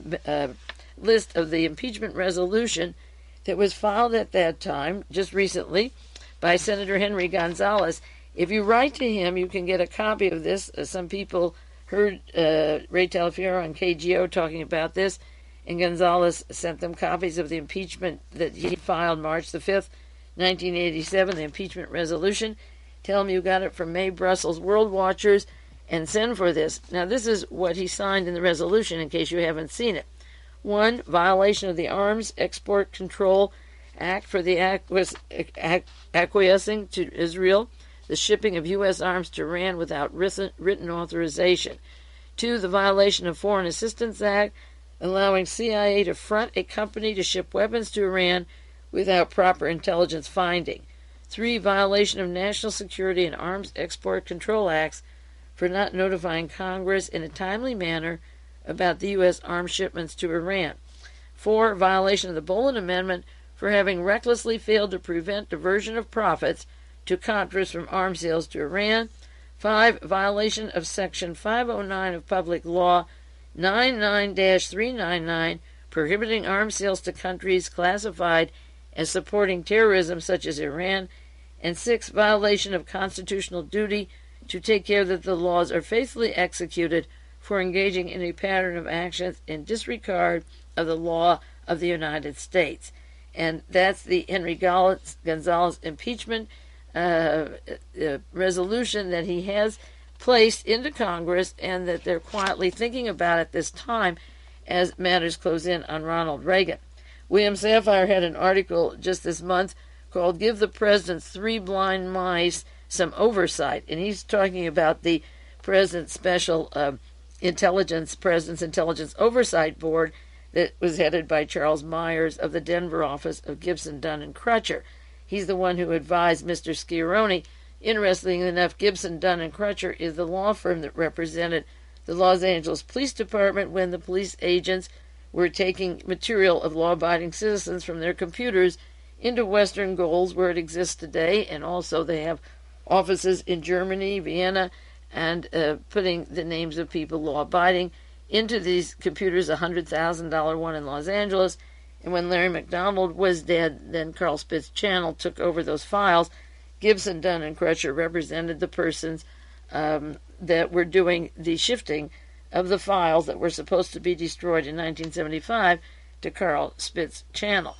list of the impeachment resolution that was filed at that time, just recently, by Senator Henry Gonzalez. If you write to him, you can get a copy of this. Some people heard Ray Talafiero on KGO talking about this, and Gonzalez sent them copies of the impeachment that he filed March the 5th, 1987, the impeachment resolution. Tell him you got it from Mae Brussell's World Watchers and send for this. Now, this is what he signed in the resolution in case you haven't seen it. 1. Violation of the Arms Export Control Act for the acquiescing to Israel, the shipping of U.S. arms to Iran without written authorization. 2. The violation of Foreign Assistance Act, allowing CIA to front a company to ship weapons to Iran without proper intelligence finding. 3. Violation of national security and arms export control acts for not notifying Congress in a timely manner about the U.S. arms shipments to Iran. 4. Violation of the Bolton Amendment for having recklessly failed to prevent diversion of profits to Contras from arms sales to Iran. 5. Violation of Section 509 of Public Law 99-399, prohibiting arms sales to countries classified as supporting terrorism such as Iran. And 6. Violation of constitutional duty to take care that the laws are faithfully executed for engaging in a pattern of actions in disregard of the law of the United States. And that's the Henry Gonzalez impeachment resolution that he has placed into Congress, and that they're quietly thinking about at this time as matters close in on Ronald Reagan. William Safire had an article just this month called Give the President's Three Blind Mice Some Oversight, and he's talking about the President's Special President's Intelligence Oversight Board that was headed by Charles Myers of the Denver office of Gibson, Dunn, and Crutcher. He's the one who advised Mr. Schiaroni. Interestingly enough, Gibson, Dunn, and Crutcher is the law firm that represented the Los Angeles Police Department when the police agents were taking material of law-abiding citizens from their computers into Western Goals, where it exists today, and also they have offices in Germany, Vienna, and putting the names of people law-abiding into these computers, a $100,000 one in Los Angeles. And when Larry McDonald was dead, then Carl Spitz Chanell took over those files. Gibson, Dunn, and Crutcher represented the persons that were doing the shifting of the files that were supposed to be destroyed in 1975 to Carl Spitz Chanell.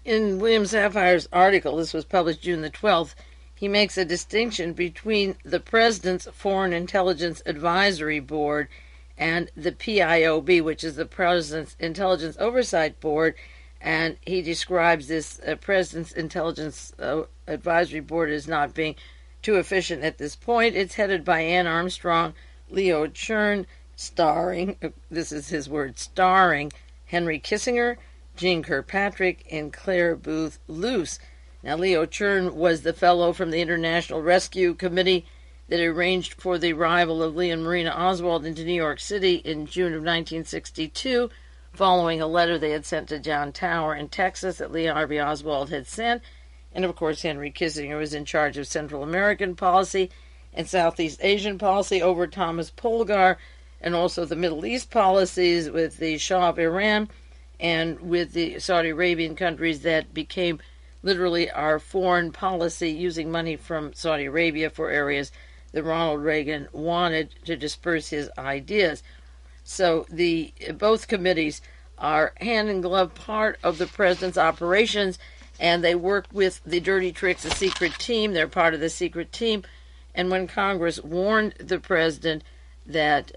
In William Safire's article, this was published June the 12th, he makes a distinction between the President's Foreign Intelligence Advisory Board and the PIOB, which is the President's Intelligence Oversight Board, and he describes this President's Intelligence Advisory Board as not being too efficient at this point. It's headed by Ann Armstrong, Leo Chern, starring, this is his word, starring Henry Kissinger, Jean Kirkpatrick, and Claire Booth Luce. Now, Leo Chern was the fellow from the International Rescue Committee that arranged for the arrival of Lee and Marina Oswald into New York City in June of 1962, following a letter they had sent to John Tower in Texas that Lee Harvey Oswald had sent. And, of course, Henry Kissinger was in charge of Central American policy and Southeast Asian policy over Thomas Polgar, and also the Middle East policies with the Shah of Iran and with the Saudi Arabian countries that became literally our foreign policy, using money from Saudi Arabia for areas that Ronald Reagan wanted to disperse his ideas. So both committees are hand-in-glove part of the president's operations, and they work with the Dirty Tricks, the secret team. They're part of the secret team. And when Congress warned the president that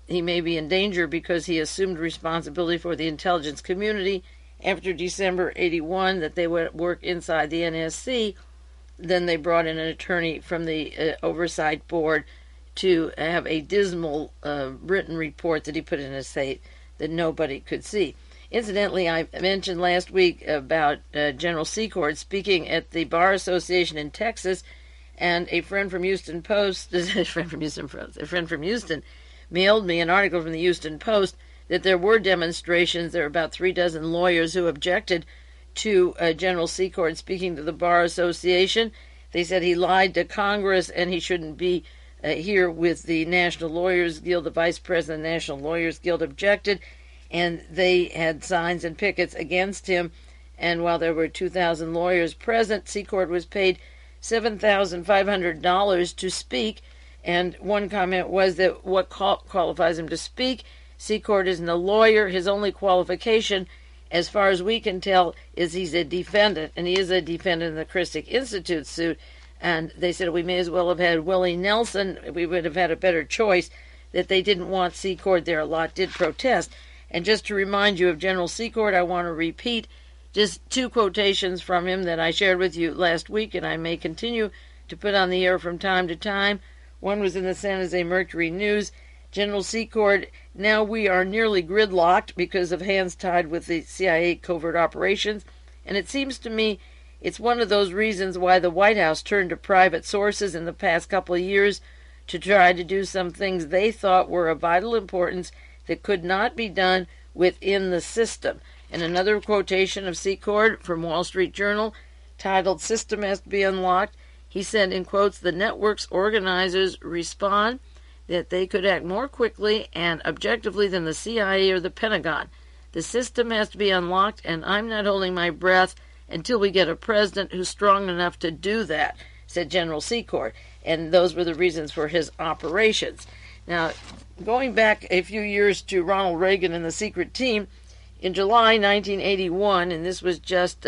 he may be in danger because he assumed responsibility for the intelligence community after December 81, that they would work inside the NSC, then they brought in an attorney from the Oversight Board to have a dismal written report that he put in a safe that nobody could see. Incidentally, I mentioned last week about General Secord speaking at the Bar Association in Texas, and a friend from Houston mailed me an article from the Houston Post that there were demonstrations. There were about 36 lawyers who objected to General Secord speaking to the Bar Association. They said he lied to Congress and he shouldn't be here with the National Lawyers Guild. The vice president of the National Lawyers Guild objected, and they had signs and pickets against him. And while there were 2,000 lawyers present, Secord was paid $7,500 to speak. And one comment was that what qualifies him to speak? Secord isn't a lawyer. His only qualification, as far as we can tell, is he's a defendant, and he is a defendant in the Christic Institute suit. And they said we may as well have had Willie Nelson. We would have had a better choice, that they didn't want Secord there. A lot did protest. And just to remind you of General Secord, I want to repeat just two quotations from him that I shared with you last week, and I may continue to put on the air from time to time. One was in the San Jose Mercury News. General Secord, now we are nearly gridlocked because of hands tied with the CIA covert operations, and it seems to me it's one of those reasons why the White House turned to private sources in the past couple of years to try to do some things they thought were of vital importance that could not be done within the system. And another quotation of Secord from Wall Street Journal, titled "System Has to Be Unlocked," he said, in quotes, "The network's organizers respond that they could act more quickly and objectively than the CIA or the Pentagon. The system has to be unlocked, and I'm not holding my breath until we get a president who's strong enough to do that," said General Secord. And those were the reasons for his operations. Now, going back a few years to Ronald Reagan and the secret team, in July 1981, and this was just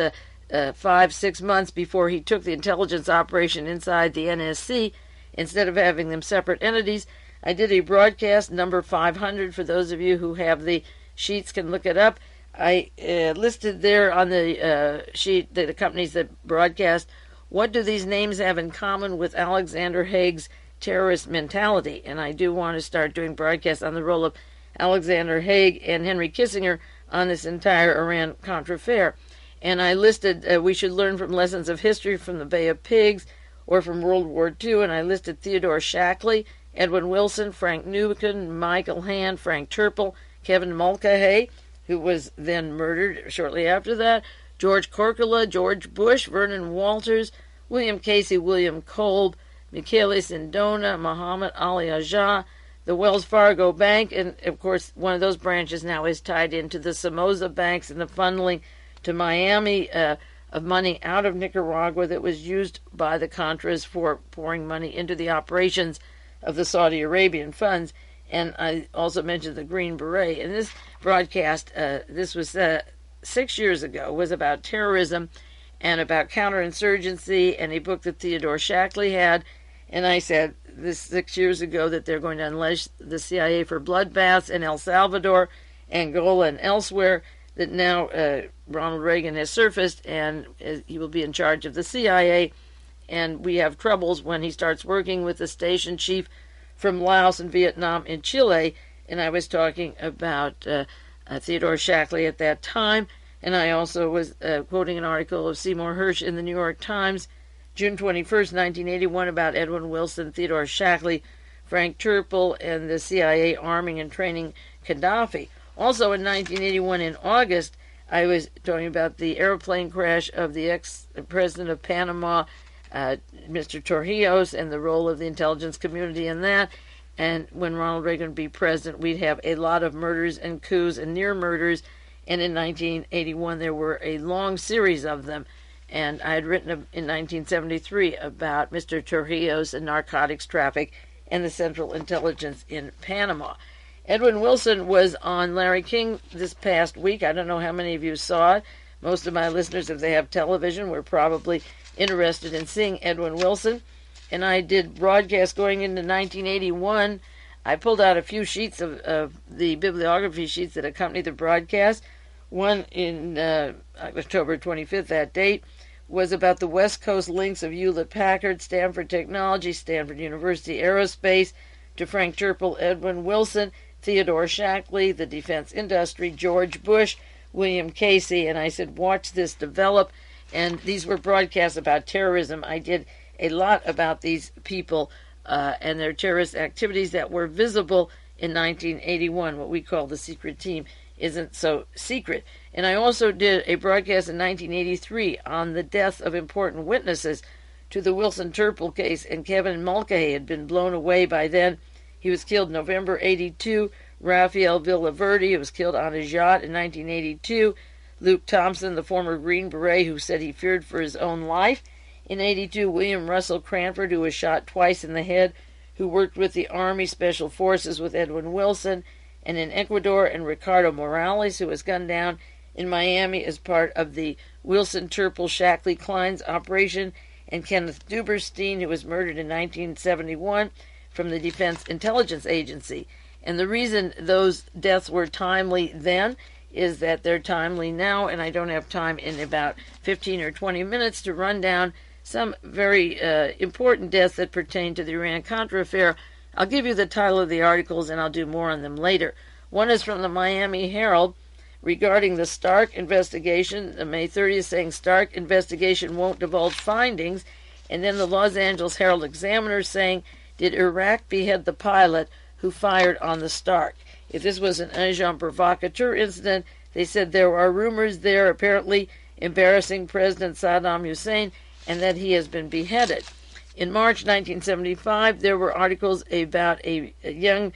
5-6 months before he took the intelligence operation inside the NSC, instead of having them separate entities, I did a broadcast, number 500, for those of you who have the sheets can look it up. I listed there on the sheet the companies that broadcast, what do these names have in common with Alexander Haig's terrorist mentality? And I do want to start doing broadcasts on the role of Alexander Haig and Henry Kissinger on this entire Iran-Contra affair. And I listed we should learn from lessons of history from the Bay of Pigs or from World War II, and I listed Theodore Shackley, Edwin Wilson, Frank Newcomb, Michael Hand, Frank Turple, Kevin Mulcahy, who was then murdered shortly after that, George Corcola, George Bush, Vernon Walters, William Casey, William Kolb, Michele Sindona, Muhammad Ali Ajah, the Wells Fargo Bank, and of course one of those branches now is tied into the Somoza banks and the funneling to Miami of money out of Nicaragua that was used by the Contras for pouring money into the operations of the Saudi Arabian funds. And I also mentioned the Green Beret. And this broadcast, this was 6 years ago, was about terrorism and about counterinsurgency, and a book that Theodore Shackley had. And I said this 6 years ago that they're going to unleash the CIA for bloodbaths in El Salvador, Angola, and elsewhere, that now Ronald Reagan has surfaced and he will be in charge of the CIA. And we have troubles when he starts working with the station chief from Laos and Vietnam and Chile. And I was talking about Theodore Shackley at that time. And I also was quoting an article of Seymour Hersh in the New York Times, June 21st, 1981, about Edwin Wilson, Theodore Shackley, Frank Turple, and the CIA arming and training Gaddafi. Also in 1981, in August, I was talking about the airplane crash of the ex-president of Panama, Mr. Torrijos, and the role of the intelligence community in that. And when Ronald Reagan would be president, we'd have a lot of murders and coups and near murders. And in 1981, there were a long series of them. And I had written in 1973 about Mr. Torrijos and narcotics traffic and the Central Intelligence in Panama. Edwin Wilson was on Larry King this past week. I don't know how many of you saw it. Most of my listeners, if they have television, were probably interested in seeing Edwin Wilson. And I did broadcasts going into 1981. I pulled out a few sheets of the bibliography sheets that accompanied the broadcast. One in October 25th, that date, was about the West Coast links of Hewlett-Packard, Stanford Technology, Stanford University Aerospace, to Frank Turple, Edwin Wilson, Theodore Shackley, the defense industry, George Bush, William Casey. And I said, watch this develop. And these were broadcasts about terrorism. I did a lot about these people and their terrorist activities that were visible in 1981. What we call the secret team isn't so secret. And I also did a broadcast in 1983 on the death of important witnesses to the Wilson Turple case, and Kevin Mulcahy had been blown away by then. He was killed November 82. Rafael Villaverde, who was killed on his yacht in 1982. Luke Thompson, the former Green Beret, who said he feared for his own life. In 82, William Russell Cranford, who was shot twice in the head, who worked with the Army Special Forces with Edwin Wilson. And in Ecuador, and Ricardo Morales, who was gunned down in Miami as part of the Wilson Turple Shackley Klein's operation. And Kenneth Duberstein, who was murdered in 1971 from the Defense Intelligence Agency. And the reason those deaths were timely then is that they're timely now, and I don't have time in about 15 or 20 minutes to run down some very important deaths that pertain to the Iran-Contra affair. I'll give you the title of the articles, and I'll do more on them later. One is from the Miami Herald regarding the Stark investigation, May 30th, saying Stark investigation won't divulge findings. And then the Los Angeles Herald Examiner saying, did Iraq behead the pilot who fired on the Stark? If this was an agent provocateur incident, they said there are rumors there apparently embarrassing President Saddam Hussein and that he has been beheaded. In March 1975, there were articles about a young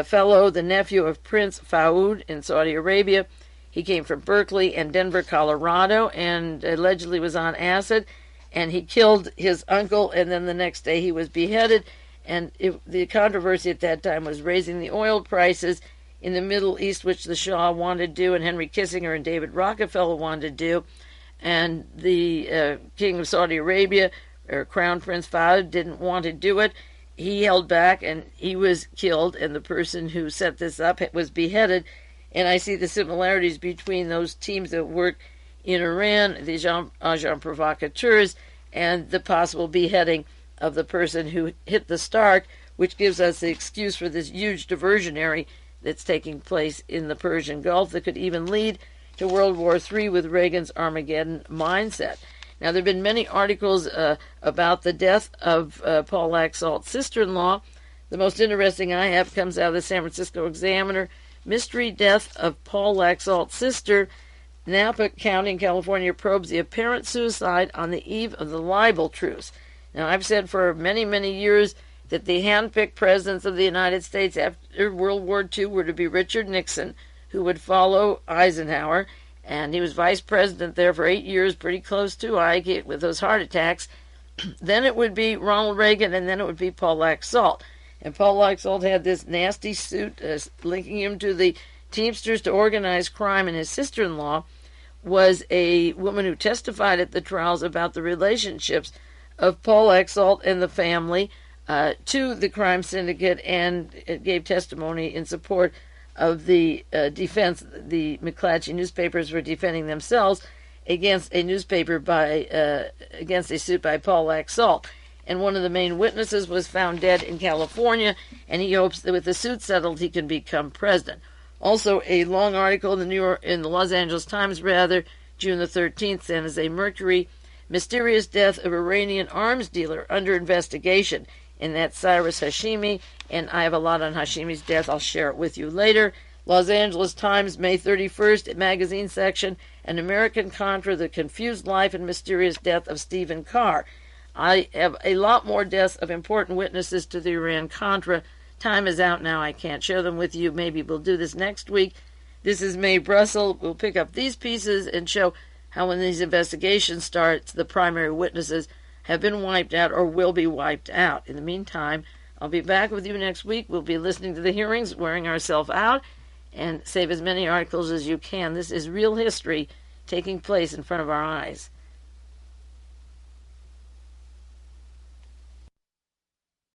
fellow, the nephew of Prince Faoud in Saudi Arabia. He came from Berkeley and Denver, Colorado, and allegedly was on acid, and he killed his uncle, and then the next day he was beheaded. And the controversy at that time was raising the oil prices in the Middle East, which the Shah wanted to do, and Henry Kissinger and David Rockefeller wanted to do. And the King of Saudi Arabia, or Crown Prince Fahd, didn't want to do it. He held back, and he was killed, and the person who set this up was beheaded. And I see the similarities between those teams that work in Iran, the agents provocateurs, and the possible beheading of the person who hit the Stark, which gives us the excuse for this huge diversionary that's taking place in the Persian Gulf that could even lead to World War III with Reagan's Armageddon mindset. Now, there have been many articles about the death of Paul Laxalt's sister-in-law. The most interesting I have comes out of the San Francisco Examiner. Mystery death of Paul Laxalt's sister. Napa County, California probes the apparent suicide on the eve of the libel truce. Now, I've said for many, many years that the hand-picked presidents of the United States after World War II were to be Richard Nixon, who would follow Eisenhower, and he was vice president there for 8 years, pretty close to Ike with those heart attacks. Then it would be Ronald Reagan, and then it would be Paul Laxalt. And Paul Laxalt had this nasty suit linking him to the Teamsters to organize crime, and his sister-in-law was a woman who testified at the trials about the relationships of Paul Laxalt and the family to the crime syndicate, and it gave testimony in support of the defense. The McClatchy newspapers were defending themselves against a newspaper against a suit by Paul Laxalt. And one of the main witnesses was found dead in California, and he hopes that with the suit settled, he can become president. Also, a long article in the Los Angeles Times, June the 13th, San Jose Mercury, mysterious death of Iranian arms dealer under investigation. And that's Cyrus Hashimi, and I have a lot on Hashimi's death. I'll share it with you later. Los Angeles Times, May 31st, magazine section, An American Contra, the confused life and mysterious death of Stephen Carr. I have a lot more deaths of important witnesses to the Iran-Contra. Time is out now. I can't share them with you. Maybe we'll do this next week. This is Mae Brussell. We'll pick up these pieces and show how when these investigations start, the primary witnesses have been wiped out or will be wiped out. In the meantime, I'll be back with you next week. We'll be listening to the hearings, wearing ourselves out, and save as many articles as you can. This is real history taking place in front of our eyes.